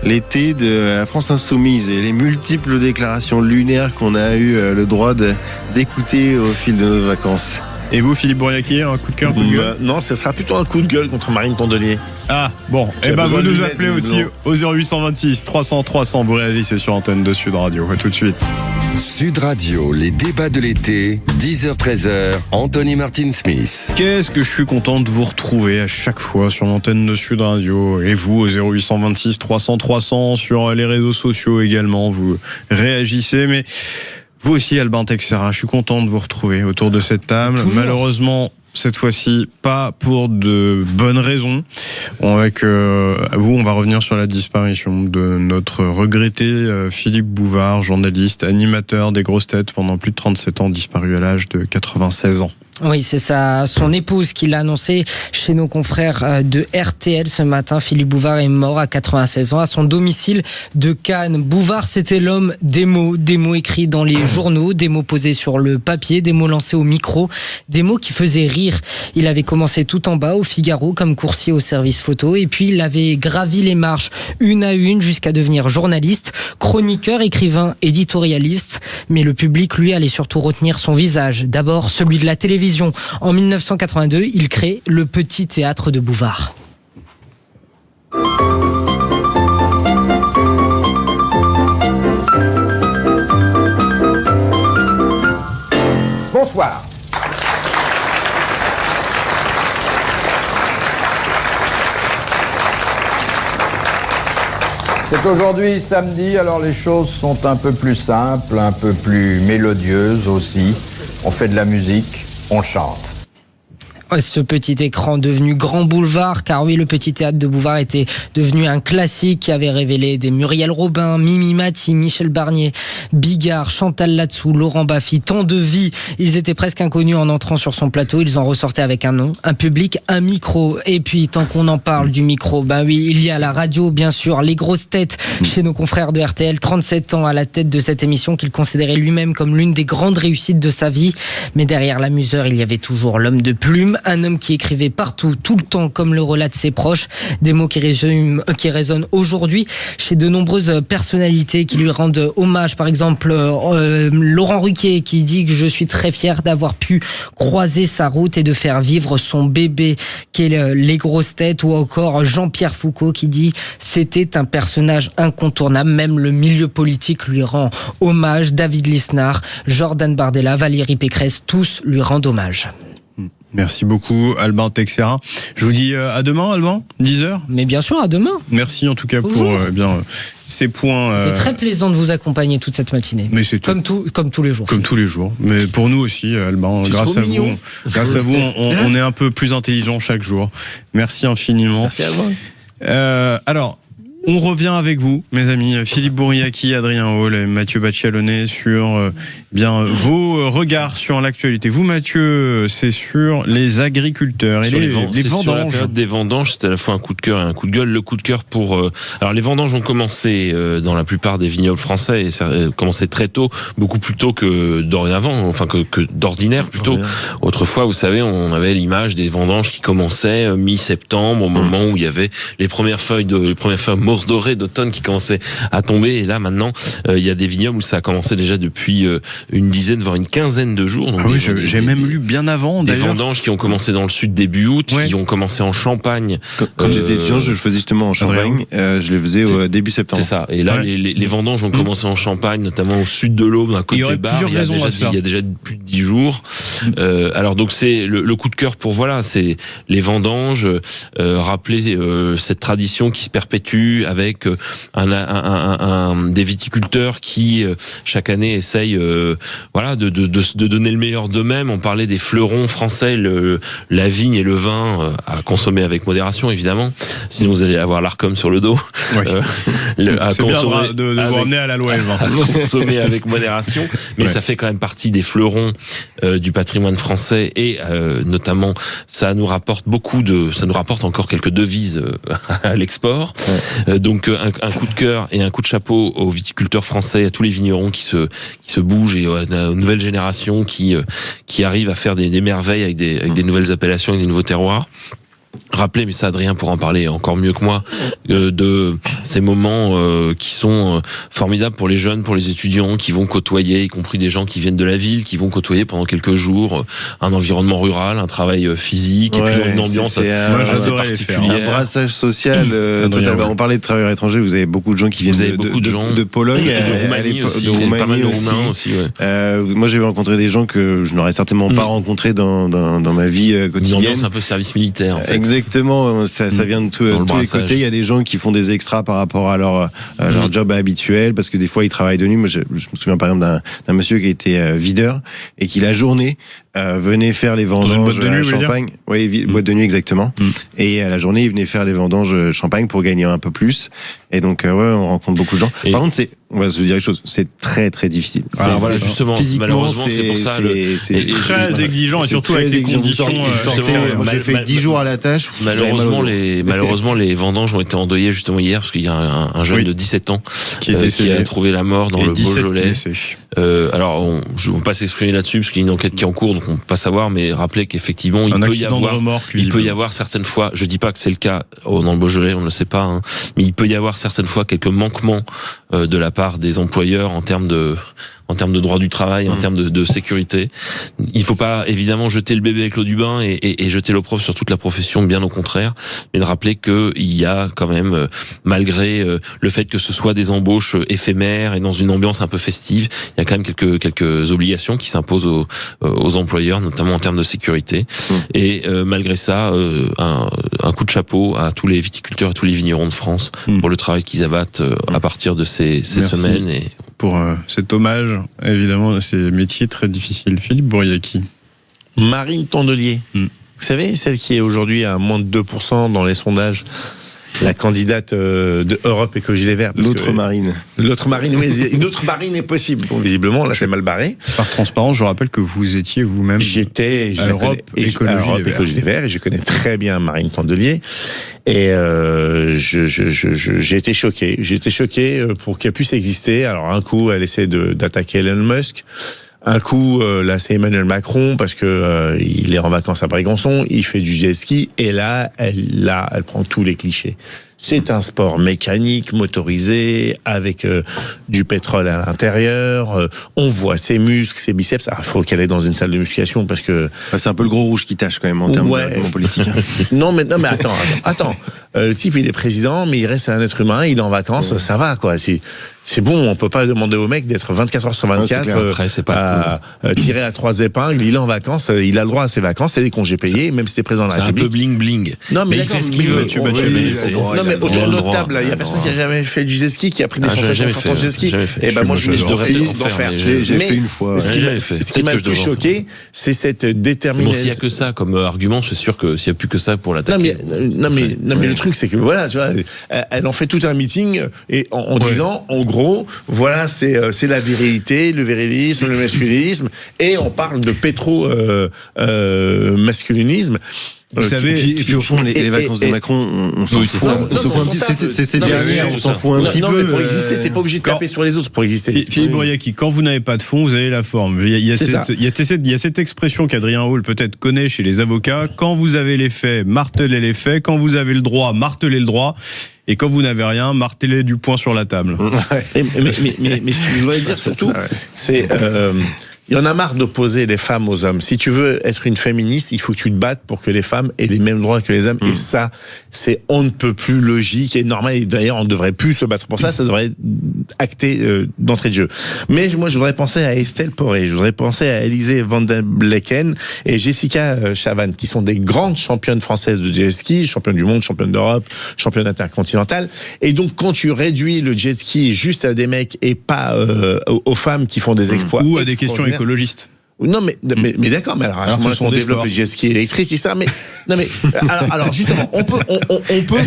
l'été de la France Insoumise et les multiples déclarations lunaires qu'on a eu le droit d'écouter au fil de nos vacances. Et vous, Philippe Bourriaquier, un coup de cœur, coup de gueule? Non, ce sera plutôt un coup de gueule contre Marine Tondelier. Ah, bon. Et vous nous appelez aussi au 0826 300 300. Vous réagissez sur antenne de Sud Radio. À tout de suite. Sud Radio, les débats de l'été, 10h-13h, Anthony Martin Smith. Qu'est-ce que je suis content de vous retrouver à chaque fois sur l'antenne de Sud Radio. Et vous, au 0826 300 300, sur les réseaux sociaux également, vous réagissez. Mais vous aussi, Albin Texera, je suis content de vous retrouver autour de cette table. Malheureusement, cette fois-ci, pas pour de bonnes raisons. Avec vous, on va revenir sur la disparition de notre regretté Philippe Bouvard, journaliste, animateur des Grosses Têtes pendant plus de 37 ans, disparu à l'âge de 96 ans. Oui, c'est son épouse qui l'a annoncé chez nos confrères de RTL ce matin. Philippe Bouvard est mort à 96 ans à son domicile de Cannes. Bouvard, c'était l'homme des mots écrits dans les journaux, des mots posés sur le papier, des mots lancés au micro, des mots qui faisaient rire. Il avait commencé tout en bas au Figaro comme coursier au service photo et puis il avait gravi les marches une à une jusqu'à devenir journaliste, chroniqueur, écrivain, éditorialiste. Mais le public, lui, allait surtout retenir son visage. D'abord, celui de la télévision. En 1982, il crée le Petit Théâtre de Bouvard. Bonsoir. C'est aujourd'hui samedi, alors les choses sont un peu plus simples, un peu plus mélodieuses aussi. On fait de la musique, on chante. Ce petit écran devenu grand boulevard, car oui, le Petit Théâtre de Bouvard était devenu un classique qui avait révélé des Muriel Robin, Mimi Mati, Michel Barnier, Bigard, Chantal Latsou, Laurent Baffy, tant de vies. Ils étaient presque inconnus en entrant sur son plateau, ils en ressortaient avec un nom, un public, un micro. Et puis, tant qu'on en parle du micro, ben oui, il y a la radio, bien sûr, les Grosses Têtes chez nos confrères de RTL, 37 ans à la tête de cette émission qu'il considérait lui-même comme l'une des grandes réussites de sa vie. Mais derrière l'amuseur, il y avait toujours l'homme de plume, un homme qui écrivait partout, tout le temps, comme le relatent ses proches, des mots qui résonnent aujourd'hui chez de nombreuses personnalités qui lui rendent hommage. Par exemple, Laurent Ruquier qui dit que je suis très fier d'avoir pu croiser sa route et de faire vivre son bébé, qui est les Grosses Têtes, ou encore Jean-Pierre Foucault qui dit c'était un personnage incontournable, même le milieu politique lui rend hommage. David Lisnard, Jordan Bardella, Valérie Pécresse, tous lui rendent hommage. Merci beaucoup, Albin Texera. Je vous dis à demain, Albin, 10h. Mais bien sûr, à demain. Merci en tout cas pour ces points. C'est très plaisant de vous accompagner toute cette matinée. Mais c'est comme tous les jours. Comme tous les jours. Mais pour nous aussi, Albin, grâce à vous, on est un peu plus intelligent chaque jour. Merci infiniment. Merci à vous. Alors, On revient avec vous, mes amis, Philippe Bouriaki, Adrien Hall et Mathieu Bachialonnet sur bien vos regards sur l'actualité. Vous, Mathieu, c'est sur les agriculteurs et sur les vendanges. Sur la période des vendanges, c'était à la fois un coup de cœur et un coup de gueule. Le coup de cœur pour... alors les vendanges ont commencé dans la plupart des vignobles français et ça a commencé très tôt, beaucoup plus tôt que dorénavant, enfin que d'ordinaire plutôt. Autrefois, vous savez, on avait l'image des vendanges qui commençaient mi-septembre, au moment où il y avait les premières feuilles morts dorées d'automne qui commençaient à tomber. Et là, maintenant, il y a des vignobles où ça a commencé déjà depuis une dizaine, voire une quinzaine de jours. Donc j'ai même lu bien avant, des d'ailleurs. vendanges qui ont commencé dans le sud début août, qui ont commencé en Champagne. Quand j'étais étudiant, je le faisais justement en Champagne. Je les faisais au début septembre. C'est ça. Et là, les vendanges ont commencé en Champagne, notamment au sud de l'Aube, à côté des Bars. Il y a déjà plus de 10 jours. Alors donc c'est le coup de cœur pour c'est les vendanges, rappeler cette tradition qui se perpétue avec des viticulteurs qui chaque année essayent de donner le meilleur d'eux-mêmes. On parlait des fleurons français, la vigne et le vin à consommer avec modération évidemment, sinon vous allez avoir l'Arcom sur le dos. Oui. C'est bien de vous ramener à la loi à consommer avec modération, mais ça fait quand même partie des fleurons du patrimoine français et notamment ça nous rapporte encore quelques devises à l'export. Donc un coup de cœur et un coup de chapeau aux viticulteurs français, à tous les vignerons qui se bougent et aux nouvelles générations qui arrivent à faire des merveilles avec des nouvelles appellations et des nouveaux terroirs. Rappeler, mais ça Adrien pourra en parler encore mieux que moi, de ces moments qui sont formidables pour les jeunes, pour les étudiants qui vont côtoyer, y compris des gens qui viennent de la ville, qui vont côtoyer pendant quelques jours un environnement rural, un travail physique et puis une ambiance assez particulière. Un brassage social total. On parlait de travailleurs étrangers, vous avez beaucoup de gens qui viennent de Pologne, de Roumanie aussi, pas mal de Roumains aussi. Moi j'ai rencontré des gens que je n'aurais certainement pas rencontrés dans ma vie quotidienne. Une ambiance un peu service militaire en fait. Exactement, ça vient de tous les côtés. Il y a des gens qui font des extras par rapport à leur job habituel, parce que des fois ils travaillent de nuit. Moi, je me souviens par exemple d'un monsieur qui était videur et qui la journée venait faire les vendanges à Champagne. Oui, boîte de nuit exactement. Et à la journée, il venait faire les vendanges Champagne pour gagner un peu plus. Et donc on rencontre beaucoup de gens. Par contre, on va se dire les choses, c'est très très difficile. Alors voilà, justement, malheureusement, c'est pour ça c'est très exigeant et surtout avec les conditions. Moi, j'ai fait 10 jours à la tâche. Malheureusement, les vendanges ont été endeuillées justement hier parce qu'il y a un jeune de 17 ans qui a trouvé la mort dans le Beaujolais. Alors, je ne veux pas s'exprimer là-dessus parce qu'il y a une enquête qui est en cours, donc on ne peut pas savoir, mais rappeler qu'effectivement, il peut y avoir certaines fois, je dis pas que c'est le cas dans le Beaujolais, on ne le sait pas, mais il peut y avoir certaines fois quelques manquements de la part des employeurs en termes de droit du travail, en termes de sécurité. Il faut pas évidemment jeter le bébé avec l'eau du bain et jeter l'opprobre sur toute la profession, bien au contraire, mais de rappeler que il y a quand même, malgré le fait que ce soit des embauches éphémères et dans une ambiance un peu festive, il y a quand même quelques obligations qui s'imposent aux employeurs, notamment en termes de sécurité. Et malgré ça, un coup de chapeau à tous les viticulteurs et tous les vignerons de France pour le travail qu'ils abattent à partir de ces semaines. Et pour cet hommage, évidemment, à ces métiers très difficiles. Philippe Bouriaki. Marine Tondelier. Vous savez, celle qui est aujourd'hui à moins de 2% dans les sondages, la candidate de Europe Écologie Les Verts. L'autre Marine. L'autre Marine, oui, une autre Marine est possible. Bon, visiblement, là, c'est mal barré. Par transparence, je rappelle que vous étiez vous-même à Europe Écologie Les Verts et je connais très bien Marine Tondelier. Et j'ai été choqué. J'ai été choqué pour qu'elle puisse exister. Alors un coup, elle essaie d'attaquer Elon Musk. Un coup, là, c'est Emmanuel Macron parce que il est en vacances à Brégançon, il fait du jet ski et là, elle prend tous les clichés. C'est un sport mécanique, motorisé, avec du pétrole à l'intérieur. On voit ses muscles, ses biceps. Il faut qu'elle aille dans une salle de musculation parce que c'est un peu le gros rouge qui tâche quand même en termes de politique. Non mais attends. Le type, il est président, mais il reste un être humain. Il est en vacances, ça va quoi. C'est bon, on peut pas demander au mec d'être 24 heures sur 24 Après, c'est pas tiré à 3 épingles. Il est en vacances, il a le droit à ses vacances, c'est des congés payés, même si t'es président de la République. C'est un peu bling bling. Non mais il fait ce qu'il veut. Non mais autour de notre table, il y a personne qui a jamais fait du jet ski, qui a pris des sensations fortes de jet ski. Et ben moi, je devrais d'en faire. J'ai fait une fois. Ce qui m'a le plus choqué, c'est cette détermination. Bon, s'il y a que ça comme argument, je suis sûr que s'il y a plus que ça pour l'attaquer. Non mais le truc, c'est que voilà, tu vois, elle en fait tout un meeting et en disant, en gros, voilà, c'est la virilité, le virilisme, le masculinisme, et on parle de masculinisme. Vous savez, et puis au fond, les vacances de Macron, on s'en fout. C'est ces dernières, on s'en fout un petit peu. Mais pour exister, t'es pas obligé de taper sur les autres pour exister. Philippe Bouriaki, quand vous n'avez pas de fond, vous avez la forme. Il y a cette expression qu'Adrien Hall peut-être connaît chez les avocats. Quand vous avez les faits, martelez les faits. Quand vous avez le droit, martelez le droit. Et quand vous n'avez rien, martelez du poing sur la table. Mais ce que je voudrais dire surtout, c'est... il y en a marre d'opposer les femmes aux hommes. Si tu veux être une féministe, il faut que tu te battes pour que les femmes aient les mêmes droits que les hommes. Et ça, c'est on ne peut plus logique et normal. Et d'ailleurs, on ne devrait plus se battre pour ça. Ça devrait être acté d'entrée de jeu. Mais moi, je voudrais penser à Estelle Poré. Je voudrais penser à Alizé Van den Blecken et Jessica Chavannes, qui sont des grandes championnes françaises de jet ski, championnes du monde, championnes d'Europe, championnes intercontinentales. Et donc, quand tu réduis le jet ski juste à des mecs et pas aux femmes qui font des exploits ou à des questions écologistes. Non mais d'accord, mais alors on développe les jet ski électriques et ça, mais non mais alors justement on peut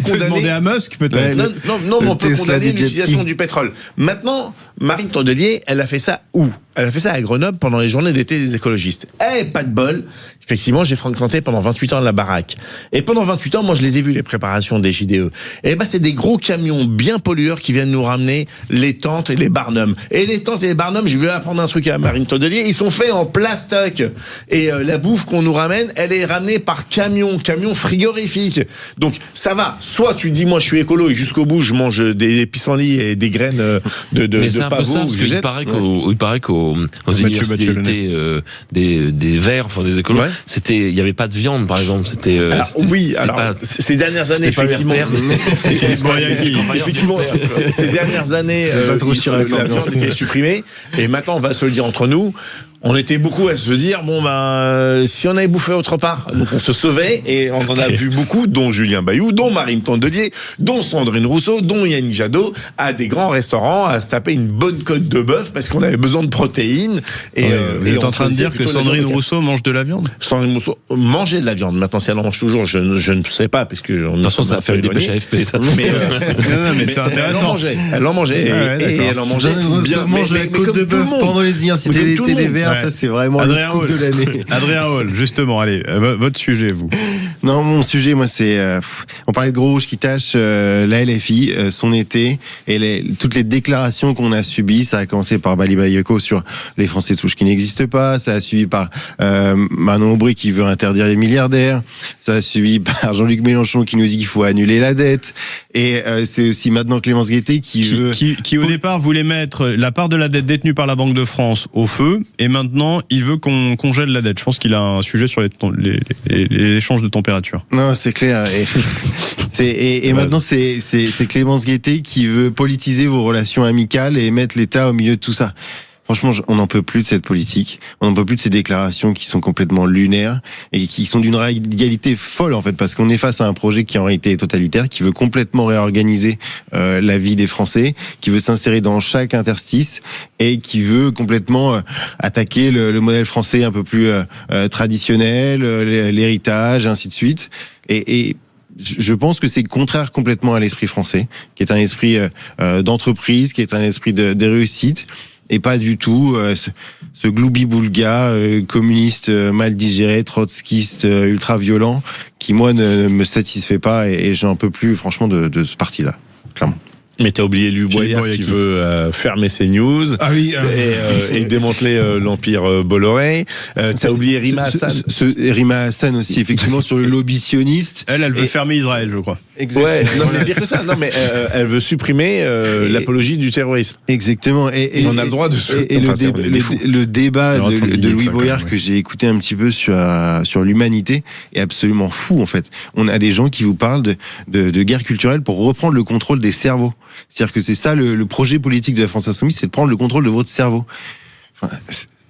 condamner. Demander à Musk peut-être. Non, mais on peut condamner l'utilisation du pétrole. Maintenant, Marine Tondelier, elle a fait ça où ? Elle a fait ça à Grenoble pendant les journées d'été des écologistes. Pas de bol. Effectivement, j'ai fréquenté pendant 28 ans la baraque. Et pendant 28 ans, moi, je les ai vus, les préparations des JDE. Et c'est des gros camions bien pollueurs qui viennent nous ramener les tentes et les barnums. Et les tentes et les barnums, je vais apprendre un truc à Marine Tondelier, ils sont faits en plastoc. Et la bouffe qu'on nous ramène, elle est ramenée par camion frigorifique. Donc, ça va. Soit tu dis, moi, je suis écolo et jusqu'au bout, je mange des pissenlits et des graines de pavot. Mais c'est un peu ça, parce qu'il paraît qu'aux universités des Verts, enfin des écolos, il y avait pas de viande, par exemple. Ces dernières années, effectivement, ces dernières années, la viande était supprimée. Et maintenant, on va se le dire entre nous. On était beaucoup à se dire, si on avait bouffé autre part, donc on se sauvait, et on en a vu beaucoup, dont Julien Bayou, dont Marine Tondelier, dont Sandrine Rousseau, dont Yannick Jadot, à des grands restaurants, à se taper une bonne côte de bœuf, parce qu'on avait besoin de protéines. Vous êtes en train de dire que Sandrine Rousseau mange de la viande ? Sandrine Rousseau mangeait de la viande. Maintenant, si elle en mange toujours, je ne sais pas, parce que... De toute façon, ça a fait le dépêche AFP, ça. Mais c'est intéressant. Elle en mangeait, et elle en mangeait bien. Mange la côte de bœuf pendant les universités d'été des Verts. Ça, c'est vraiment Adrien le scoop de l'année. Adrien Hall, justement, allez, votre sujet, vous. Non, mon sujet, moi, c'est... on parlait de gros rouge qui tâche la LFI, son été, et toutes les déclarations qu'on a subies. Ça a commencé par Bali Bayeko sur les Français de souche qui n'existent pas. Ça a suivi par Manon Aubry qui veut interdire les milliardaires. Ça a suivi par Jean-Luc Mélenchon qui nous dit qu'il faut annuler la dette. Et c'est aussi maintenant Clémence Guettet qui au départ voulait mettre la part de la dette détenue par la Banque de France au feu, et maintenant il veut qu'on gèle la dette. Je pense qu'il a un sujet sur les échanges de température. Non, c'est clair. Et maintenant c'est Clémence Guettet qui veut politiser vos relations amicales et mettre l'État au milieu de tout ça. Franchement, on n'en peut plus de cette politique. On n'en peut plus de ces déclarations qui sont complètement lunaires et qui sont d'une radicalité folle, en fait, parce qu'on est face à un projet qui en réalité est totalitaire, qui veut complètement réorganiser la vie des Français, qui veut s'insérer dans chaque interstice et qui veut complètement attaquer le modèle français un peu plus traditionnel, l'héritage, ainsi de suite. Et je pense que c'est contraire complètement à l'esprit français, qui est un esprit d'entreprise, qui est un esprit de réussite. Et pas du tout ce gloubi-boulga communiste mal digéré, trotskiste, ultra-violent, qui moi ne me satisfait pas et j'en peux plus franchement de ce parti-là, clairement. Mais t'as oublié Louis Boyard qui veut fermer ses news et démanteler l'empire Bolloré. T'as oublié Rima Hassan. Rima Hassan aussi, effectivement, sur le lobby sioniste. Elle veut fermer Israël, je crois. Exactement. Ouais, non mais pire que ça. Non mais elle veut supprimer l'apologie du terrorisme. Exactement. Et on a le droit de. Le débat de Louis Boyard que j'ai écouté un petit peu sur l'humanité est absolument fou en fait. On a des gens qui vous parlent de guerre culturelle pour reprendre le contrôle des cerveaux. C'est-à-dire que c'est ça le projet politique de la France Insoumise, c'est de prendre le contrôle de votre cerveau. Enfin,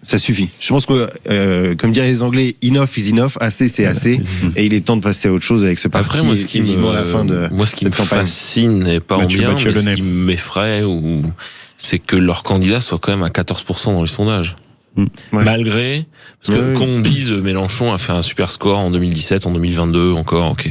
Ça suffit. Je pense que, comme diraient les Anglais, enough is enough, assez c'est assez, et il est temps de passer à autre chose avec ce parti. Après, moi, ce qui me fascine, et pas en bien, mais ce qui m'effraie, c'est que leur candidat soit quand même à 14% dans les sondages. Malgré, parce que qu'on dise Mélenchon a fait un super score en 2017, en 2022, encore, ok.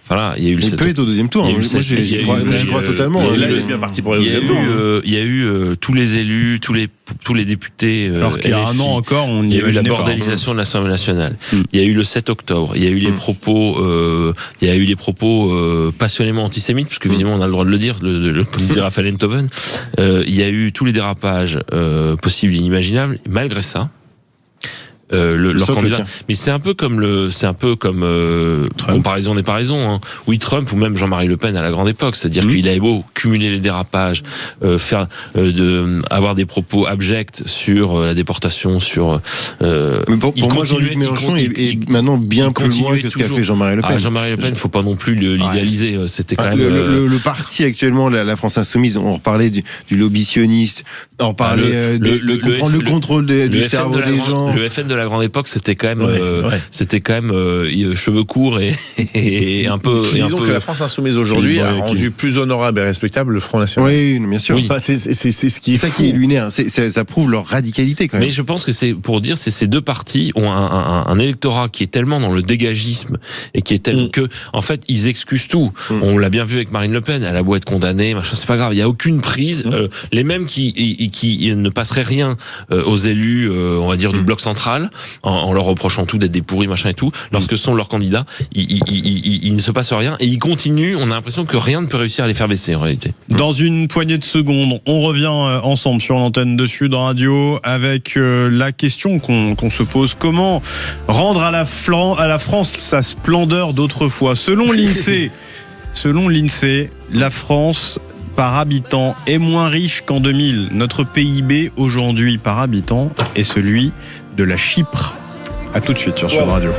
Voilà, il y a eu il peut être au deuxième tour. Moi, j'y crois totalement. Il est bien parti pour aller au deuxième tour. Il y a eu tous les élus, tous les députés. Alors qu'il y a un an encore, on y a eu la bordélisation de l'Assemblée nationale. Il y a eu le 7 octobre. Il y a eu les propos. Passionnément antisémites, puisque visiblement on a le droit de le dire, comme disait Raphaël Enthoven. Il y a eu tous les dérapages possibles et inimaginables. Malgré ça. Leur candidat. Mais c'est un peu comme comparaison n'est pas raison. Hein. Oui, Trump ou même Jean-Marie Le Pen à la grande époque, c'est-à-dire qu'il avait beau cumuler les dérapages, avoir des propos abjects sur la déportation, sur. Mais pour moi, Jean-Luc Mélenchon est maintenant bien plus loin que ce qu'a fait Jean-Marie Le Pen. Jean-Marie Le Pen, faut pas non plus l'idéaliser. C'était quand même le parti actuellement, la France Insoumise. On reparlait du lobby sioniste. On parlait de comprendre le contrôle du cerveau des gens. Le FN de la grande époque, c'était quand même cheveux courts et un peu. Disons que la France Insoumise aujourd'hui a rendu plus honorable et respectable le Front National. Oui, bien sûr. Enfin, c'est ce qui est ça qui est lunaire. Ça prouve leur radicalité quand même. Mais je pense que c'est pour dire, ces deux partis ont un électorat qui est tellement dans le dégagisme et qui est tel que, en fait, ils excusent tout. On l'a bien vu avec Marine Le Pen. Elle a beau être condamnée, machin, c'est pas grave. Il y a aucune prise. Les mêmes qui ne passeraient rien aux élus, on va dire du bloc central. En leur reprochant tout d'être des pourris, machin et tout, lorsque sont leurs candidats, il ne se passe rien et ils continuent. On a l'impression que rien ne peut réussir à les faire baisser en réalité. Dans une poignée de secondes, on revient ensemble sur l'antenne de Sud Radio avec la question qu'on se pose: comment rendre à la France sa splendeur d'autrefois? Selon l'INSEE, la France par habitant est moins riche qu'en 2000. Notre PIB aujourd'hui par habitant est celui de la Chypre. À tout de suite sur Sud Radio.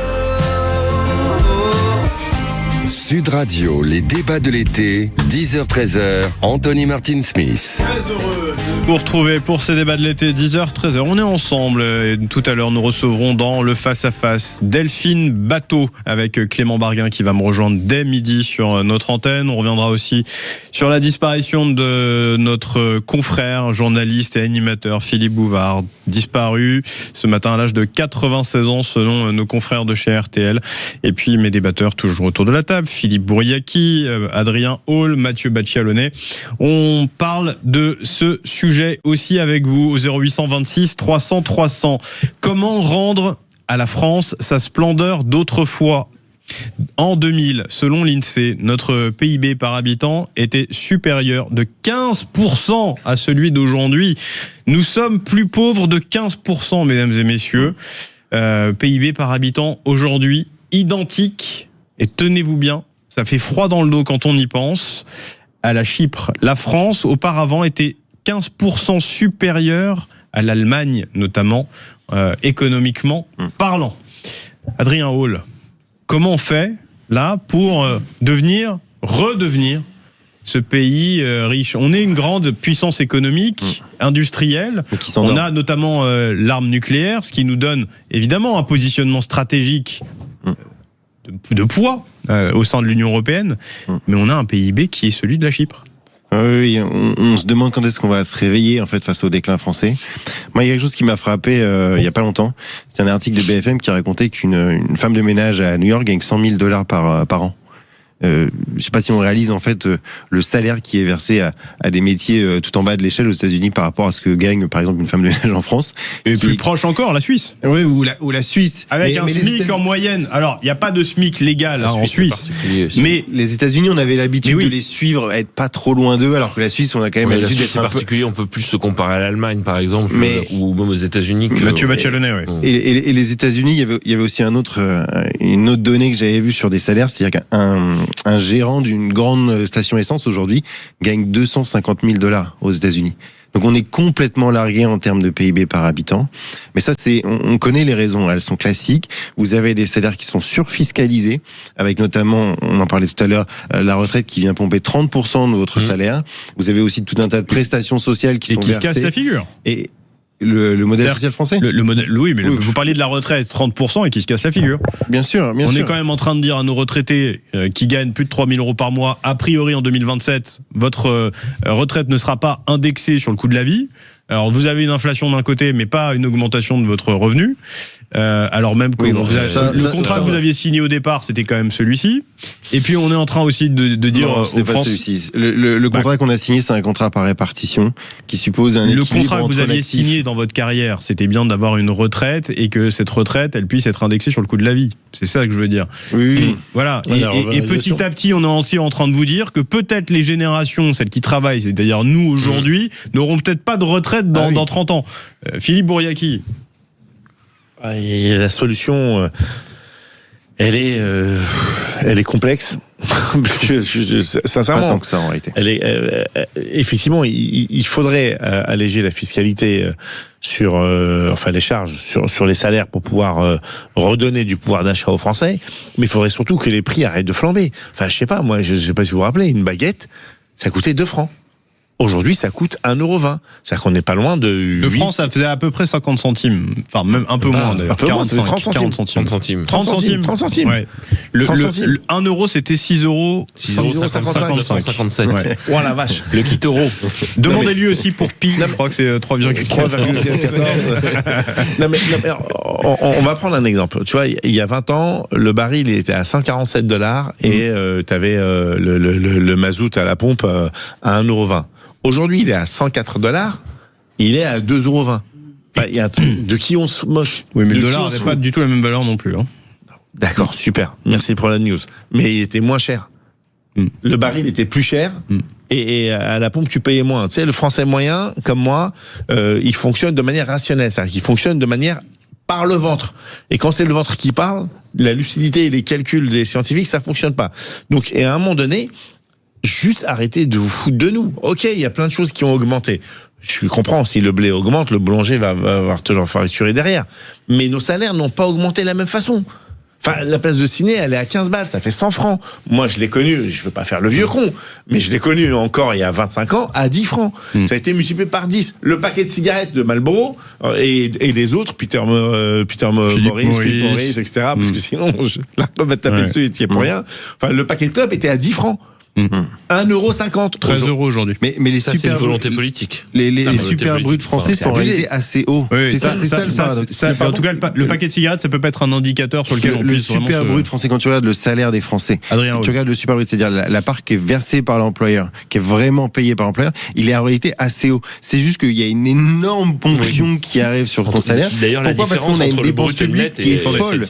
Sud Radio, les débats de l'été, 10h-13h, Anthony Martin-Smith. Très heureux de vous retrouver pour ces débats de l'été, 10h-13h. On est ensemble et tout à l'heure nous recevrons dans le face-à-face Delphine Batho avec Clément Barguin qui va me rejoindre dès midi sur notre antenne. On reviendra aussi sur la disparition de notre confrère, journaliste et animateur Philippe Bouvard, disparu ce matin à l'âge de 96 ans selon nos confrères de chez RTL. Et puis mes débatteurs toujours autour de la table, Philippe Bouriaki, Adrien Hall, Mathieu Baccialonnet. On parle de ce sujet aussi avec vous au 0826 300 300. Comment rendre à la France sa splendeur d'autrefois? En 2000, selon l'INSEE, notre PIB par habitant était supérieur de 15% à celui d'aujourd'hui. Nous sommes plus pauvres de 15%, mesdames et messieurs. PIB par habitant aujourd'hui identique. Et tenez-vous bien, ça fait froid dans le dos quand on y pense, à la Chypre. La France, auparavant, était 15% supérieure à l'Allemagne, notamment économiquement parlant. Adrien Hall, comment on fait là pour redevenir ce pays riche? On est une grande puissance économique, industrielle. On a notamment l'arme nucléaire, ce qui nous donne évidemment un positionnement stratégique de poids au sein de l'Union européenne, mais on a un PIB qui est celui de la Chypre. Oui, on se demande quand est-ce qu'on va se réveiller en fait face au déclin français. Moi, il y a quelque chose qui m'a frappé il y a pas longtemps. C'est un article de BFM qui racontait qu'une femme de ménage à New York gagne $100,000 par an. Je sais pas si on réalise en fait le salaire qui est versé à des métiers tout en bas de l'échelle aux États-Unis par rapport à ce que gagne par exemple une femme de ménage en France. Et plus proche encore, la Suisse. Oui, ou la Suisse. Avec un SMIC en moyenne. Alors, il n'y a pas de SMIC légal en Suisse. Mais les États-Unis, on avait l'habitude de les suivre, être pas trop loin d'eux, alors que la Suisse, on a quand même l'habitude d'être un peu particulier. On peut plus se comparer à l'Allemagne, par exemple, ou même aux États-Unis. Mathieu Baccialonnet, oui. Et les États-Unis, il y avait aussi une autre donnée que j'avais vue sur des salaires, c'est-à-dire qu'un gérant d'une grande station essence aujourd'hui gagne $250,000 aux États-Unis. Donc on est complètement largué en termes de PIB par habitant. Mais ça, on connaît les raisons, elles sont classiques. Vous avez des salaires qui sont surfiscalisés, avec notamment, on en parlait tout à l'heure, la retraite qui vient pomper 30% de votre salaire. Vous avez aussi tout un tas de prestations sociales qui sont versées. Et qui se cassent la figure. Et Le modèle social français. Le modèle, oui, mais vous parliez de la retraite, 30% et qui se casse la figure. Bien sûr. On est quand même en train de dire à nos retraités qui gagnent plus de 3 000 euros par mois, a priori en 2027, votre retraite ne sera pas indexée sur le coût de la vie. Alors vous avez une inflation d'un côté, mais pas une augmentation de votre revenu. Alors même que le contrat que vous aviez signé au départ, c'était quand même celui-ci. Et puis on est en train aussi de dire aux France, celui-ci. Le contrat qu'on a signé, c'est un contrat par répartition qui suppose un équilibre. Le contrat que vous aviez signé dans votre carrière, c'était bien d'avoir une retraite et que cette retraite, elle puisse être indexée sur le coût de la vie. C'est ça que je veux dire. Oui. Voilà. Et petit à petit, on est aussi en train de vous dire que peut-être les générations, celles qui travaillent, c'est-à-dire nous aujourd'hui, n'auront peut-être pas de retraite dans 30 ans. Philippe Bouriaki. La solution, elle est complexe. Parce que sincèrement, pas tant que ça en réalité. Effectivement, il faudrait alléger la fiscalité sur, les charges sur les salaires pour pouvoir redonner du pouvoir d'achat aux Français. Mais il faudrait surtout que les prix arrêtent de flamber. Enfin, je sais pas, moi, je sais pas si vous vous rappelez, une baguette, ça coûtait 2 francs. Aujourd'hui, ça coûte 1,20 €. C'est-à-dire qu'on n'est pas loin de 8... France, ça faisait à peu près 50 centimes. Enfin, même un peu moins d'ailleurs. 30 centimes. 30 centimes. Ouais. 1 euro, c'était 6,55 €. Ouais. Oh la vache. Le kit euro. Demandez-lui aussi pour Pi. Je crois que c'est 3,14. Non, mais on va prendre un exemple. Tu vois, il y a 20 ans, le baril il était à $147 et t'avais le mazout à la pompe à 1,20 €. Aujourd'hui, il est à $104, il est à 2,20 €. Enfin, il y a un truc de qui on se moque. Oui, mais le dollar n'a pas du tout la même valeur non plus. Hein. D'accord, super. Merci pour la news. Mais il était moins cher. Le baril était plus cher et à la pompe, tu payais moins. Tu sais, le français moyen, comme moi, il fonctionne de manière rationnelle. C'est-à-dire qu'il fonctionne de manière par le ventre. Et quand c'est le ventre qui parle, la lucidité et les calculs des scientifiques, ça fonctionne pas. Donc, et à un moment donné, juste arrêtez de vous foutre de nous. Ok, il y a plein de choses qui ont augmenté. Je comprends, si le blé augmente, le boulanger va te le facturer derrière. Mais nos salaires n'ont pas augmenté de la même façon. Enfin, la place de ciné, elle est à 15 balles, ça fait 100 francs. Moi, je l'ai connu, je veux pas faire le vieux con, mais je l'ai connu encore il y a 25 ans à 10 francs. Ça a été multiplié par 10. Le paquet de cigarettes de Marlboro et les autre, Philippe Morris, etc. Parce que sinon, la pomme va te taper dessus et t'y es pour rien. Enfin, le paquet de clopes était à 10 francs. 13 1,50 €. 13 € aujourd'hui. Mais les ça, c'est une volonté politique. Les super bruts français sont en réalité assez hauts. Oui, c'est ça le paradoxe. En tout cas, le paquet de cigarettes, ça peut pas être un indicateur sur lequel on puisse vraiment. Le super brut français, quand tu regardes le salaire des Français, tu regardes le super brut, c'est-à-dire la part qui est versée par l'employeur, qui est vraiment payée par l'employeur, il est en réalité assez haut. C'est juste qu'il y a une énorme ponction qui arrive sur ton salaire. D'ailleurs, pourquoi ? Parce qu'on a une dépense publique qui est folle.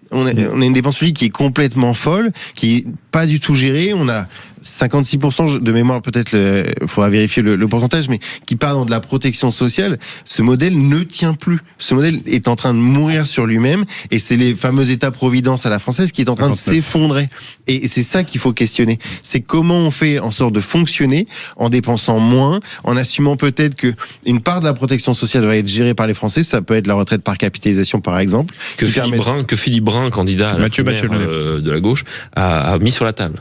On a une dépense publique qui est complètement folle, qui est pas du tout gérée. On a 56% de mémoire, peut-être, il faudra vérifier le pourcentage, mais qui part dans de la protection sociale. Ce modèle ne tient plus. Ce modèle est en train de mourir sur lui-même, et c'est les fameux États-providence à la française qui est en train de s'effondrer. Et c'est ça qu'il faut questionner. C'est comment on fait en sorte de fonctionner en dépensant moins, en assumant peut-être que une part de la protection sociale doit être gérée par les Français. Ça peut être la retraite par capitalisation, par exemple. Que Philippe Brun, candidat à la primaire de la gauche, a mis sur la table.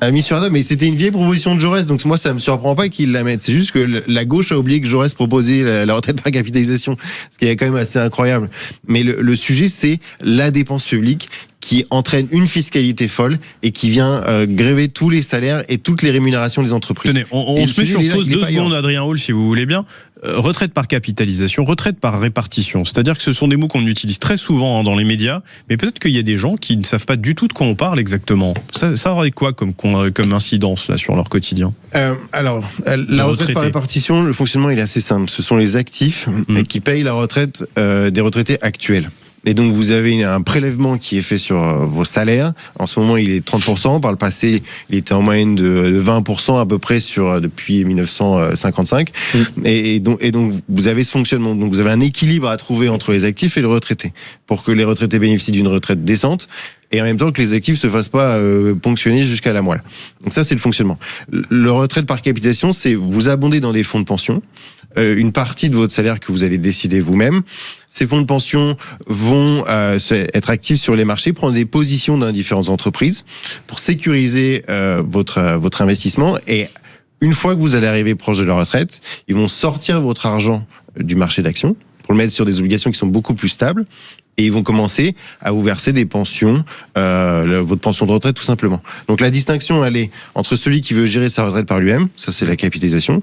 Mais c'était une vieille proposition de Jaurès, donc moi ça me surprend pas qu'il la mette. C'est juste que la gauche a oublié que Jaurès proposait la retraite par capitalisation, ce qui est quand même assez incroyable. Mais le sujet, c'est la dépense publique qui entraîne une fiscalité folle et qui vient gréver tous les salaires et toutes les rémunérations des entreprises. Tenez, on se met sur pause 2 secondes, Adrien Hall, si vous voulez bien. Retraite par capitalisation, retraite par répartition. C'est-à-dire que ce sont des mots qu'on utilise très souvent dans les médias, mais peut-être qu'il y a des gens qui ne savent pas du tout de quoi on parle exactement. Ça aurait quoi comme incidence là, sur leur quotidien ? La retraite par répartition, le fonctionnement il est assez simple. Ce sont les actifs qui payent la retraite des retraités actuels. Et donc vous avez un prélèvement qui est fait sur vos salaires. En ce moment, il est 30%. Par le passé, il était en moyenne de 20% à peu près depuis 1955. Et donc vous avez ce fonctionnement. Donc vous avez un équilibre à trouver entre les actifs et les retraités pour que les retraités bénéficient d'une retraite décente. Et en même temps que les actifs se fassent pas ponctionner jusqu'à la moelle. Donc ça, c'est le fonctionnement. Le retraite par capitalisation, c'est vous abonder dans des fonds de pension une partie de votre salaire que vous allez décider vous-même. Ces fonds de pension vont être actifs sur les marchés, prendre des positions dans différentes entreprises pour sécuriser votre investissement. Et une fois que vous allez arriver proche de la retraite, ils vont sortir votre argent du marché d'actions pour le mettre sur des obligations qui sont beaucoup plus stables. Et ils vont commencer à vous verser des pensions, votre pension de retraite tout simplement. Donc la distinction, elle est entre celui qui veut gérer sa retraite par lui-même, ça c'est la capitalisation,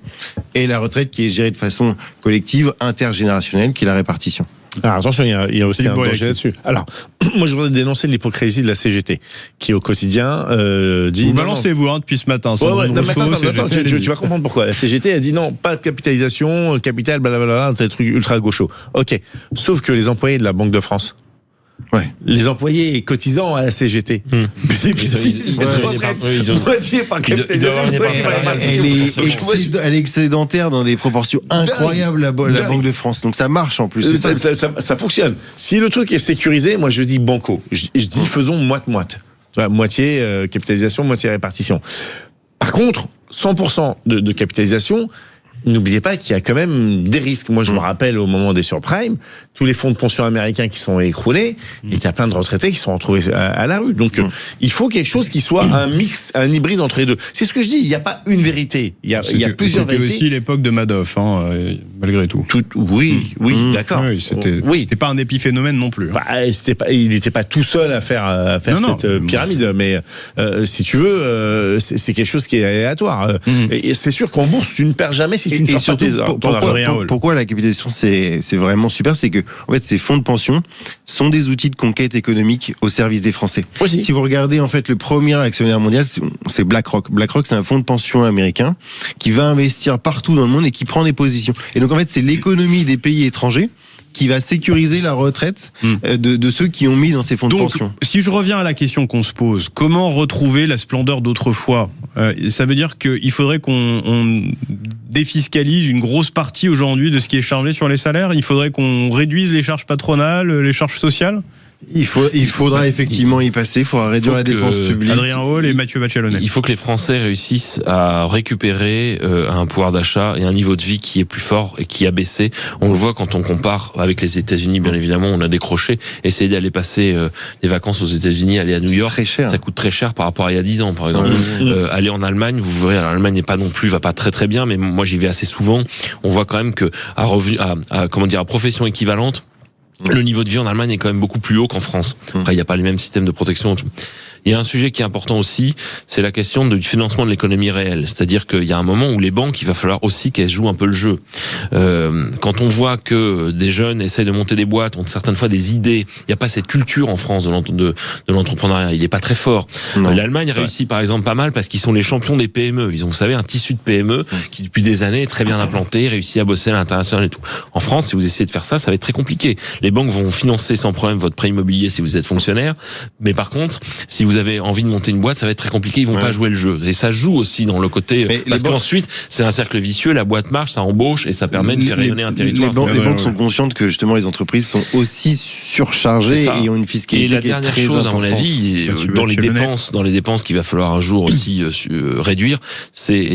et la retraite qui est gérée de façon collective, intergénérationnelle, qui est la répartition. Alors attention, il y a aussi un danger là-dessus. Alors, moi je voudrais dénoncer l'hypocrisie de la CGT, qui au quotidien dit... Vous balancez-vous depuis ce matin. Attends, tu vas comprendre pourquoi. La CGT a dit non, pas de capitalisation, capital, blablabla, c'est des trucs ultra gauchos. Ok, sauf que les employés de la Banque de France, les employés cotisants à la CGT bénéficient moitié par capitalisation. Elle est excédentaire dans des proportions incroyables, la Banque de France. Donc ça marche en plus. Ça fonctionne. Si le truc est sécurisé, moi je dis banco. Je dis faisons moite-moite. Moitié capitalisation, moitié répartition. Par contre, 100% de capitalisation, n'oubliez pas qu'il y a quand même des risques. Moi, je me rappelle au moment des surprimes, tous les fonds de pension américains qui sont écroulés, et il y a plein de retraités qui sont retrouvés à la rue. Donc, il faut quelque chose qui soit un mix, un hybride entre les deux. C'est ce que je dis. Il n'y a pas une vérité. Il y a plusieurs vérités. C'était aussi l'époque de Madoff, malgré tout. Oui, d'accord. Oui, c'était pas un épiphénomène non plus. Il n'était pas tout seul à faire cette pyramide, mais si tu veux, c'est quelque chose qui est aléatoire. Et c'est sûr qu'en bourse, tu ne perds jamais si tu ne sors pas pourquoi la capitalisation c'est vraiment super, c'est que en fait ces fonds de pension sont des outils de conquête économique au service des Français. Aussi. Si vous regardez en fait le premier actionnaire mondial, c'est BlackRock. BlackRock, c'est un fonds de pension américain qui va investir partout dans le monde et qui prend des positions. Et donc en fait, c'est l'économie des pays étrangers qui va sécuriser la retraite de ceux qui ont mis dans ces fonds de pension. Si je reviens à la question qu'on se pose, comment retrouver la splendeur d'autrefois ? Ça veut dire qu'il faudrait qu'on défiscalise une grosse partie aujourd'hui de ce qui est chargé sur les salaires ? Il faudrait qu'on réduise les charges patronales, les charges sociales ? Il faudra effectivement y passer, il faudra réduire la dépense publique. Adrien Hall et Mathieu Bachelonnet. Il faut que les Français réussissent à récupérer un pouvoir d'achat et un niveau de vie qui est plus fort et qui a baissé. On le voit quand on compare avec les États-Unis, bien évidemment, on a décroché. Essayer d'aller passer des vacances aux États-Unis, aller à New York, ça coûte très cher par rapport à il y a 10 ans, par exemple. Aller en Allemagne, vous verrez, l'Allemagne n'est pas non plus, va pas très très bien, mais moi j'y vais assez souvent. On voit quand même que à profession équivalente, le niveau de vie en Allemagne est quand même beaucoup plus haut qu'en France. Après, il n'y a pas les mêmes systèmes de protection. Il y a un sujet qui est important aussi, c'est la question du financement de l'économie réelle. C'est-à-dire qu'il y a un moment où les banques, il va falloir aussi qu'elles jouent un peu le jeu. Quand on voit que des jeunes essayent de monter des boîtes, ont certaines fois des idées, il n'y a pas cette culture en France de l'entrepreneuriat. Il n'est pas très fort. L'Allemagne réussit par exemple pas mal parce qu'ils sont les champions des PME. Ils ont, vous savez, un tissu de PME qui depuis des années est très bien implanté, réussit à bosser à l'international et tout. En France, si vous essayez de faire ça, ça va être très compliqué. Les banques vont financer sans problème votre prêt immobilier si vous êtes fonctionnaire, mais par contre, si vous avez envie de monter une boîte, ça va être très compliqué, ils vont pas jouer le jeu. Et ça joue aussi dans le côté, parce qu'ensuite, c'est un cercle vicieux, la boîte marche, ça embauche et ça permet de faire rayonner un territoire. Les banques sont conscientes que justement les entreprises sont aussi surchargées et ont une fiscalité qui est très importante. Et la dernière chose, à mon avis, dans les dépenses qu'il va falloir un jour aussi réduire, c'est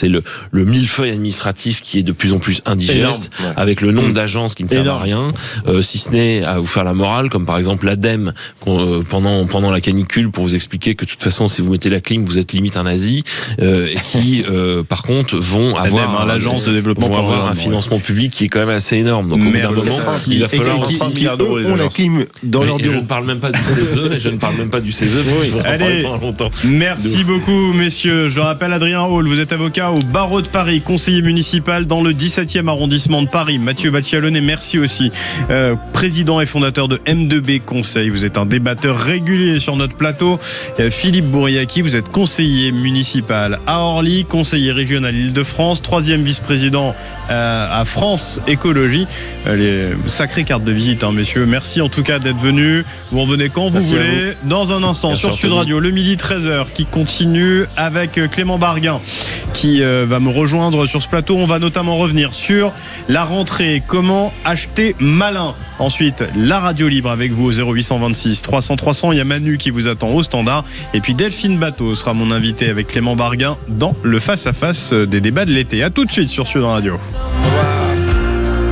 le millefeuille administratif qui est de plus en plus indigeste, avec le nombre d'agences qui ne servent à rien, si ce n'est à vous faire la morale, comme par exemple l'ADEME pendant la canicule pour vous expliquer que de toute façon si vous mettez la clim vous êtes limite un nazi et qui par contre vont avoir l'agence de développement vont avoir un financement public qui est quand même assez énorme. Donc au bout d'un moment il va falloir 100 milliards d'euros les agences. Dans leur bureau. Je ne parle même pas du CESE Allez, merci beaucoup messieurs. Je rappelle Adrien Hall, vous êtes avocat au barreau de Paris, conseiller municipal dans le 17e arrondissement de Paris. Mathieu Bachelonnet, merci aussi, président et fondateur de M2B Conseil. Vous êtes un débatteur régulier sur notre plateau. Philippe Bouriaki, vous êtes conseiller municipal à Orly, conseiller régional Île-de-France, 3e vice-président à France Écologie. Les sacrées cartes de visite, messieurs. Merci en tout cas d'être venus. Vous revenez quand vous voulez. Dans un instant, sur Sud Radio, le midi 13h, qui continue avec Clément Barguin, qui va me rejoindre sur ce plateau. On va notamment revenir sur la rentrée. Comment acheter malin. Ensuite, la radio libre avec vous au 0826 300 300. Il y a Manu qui vous attend au standard. Et puis Delphine Bateau sera mon invité avec Clément Barguin dans le face-à-face des débats de l'été. À tout de suite sur Sud Radio.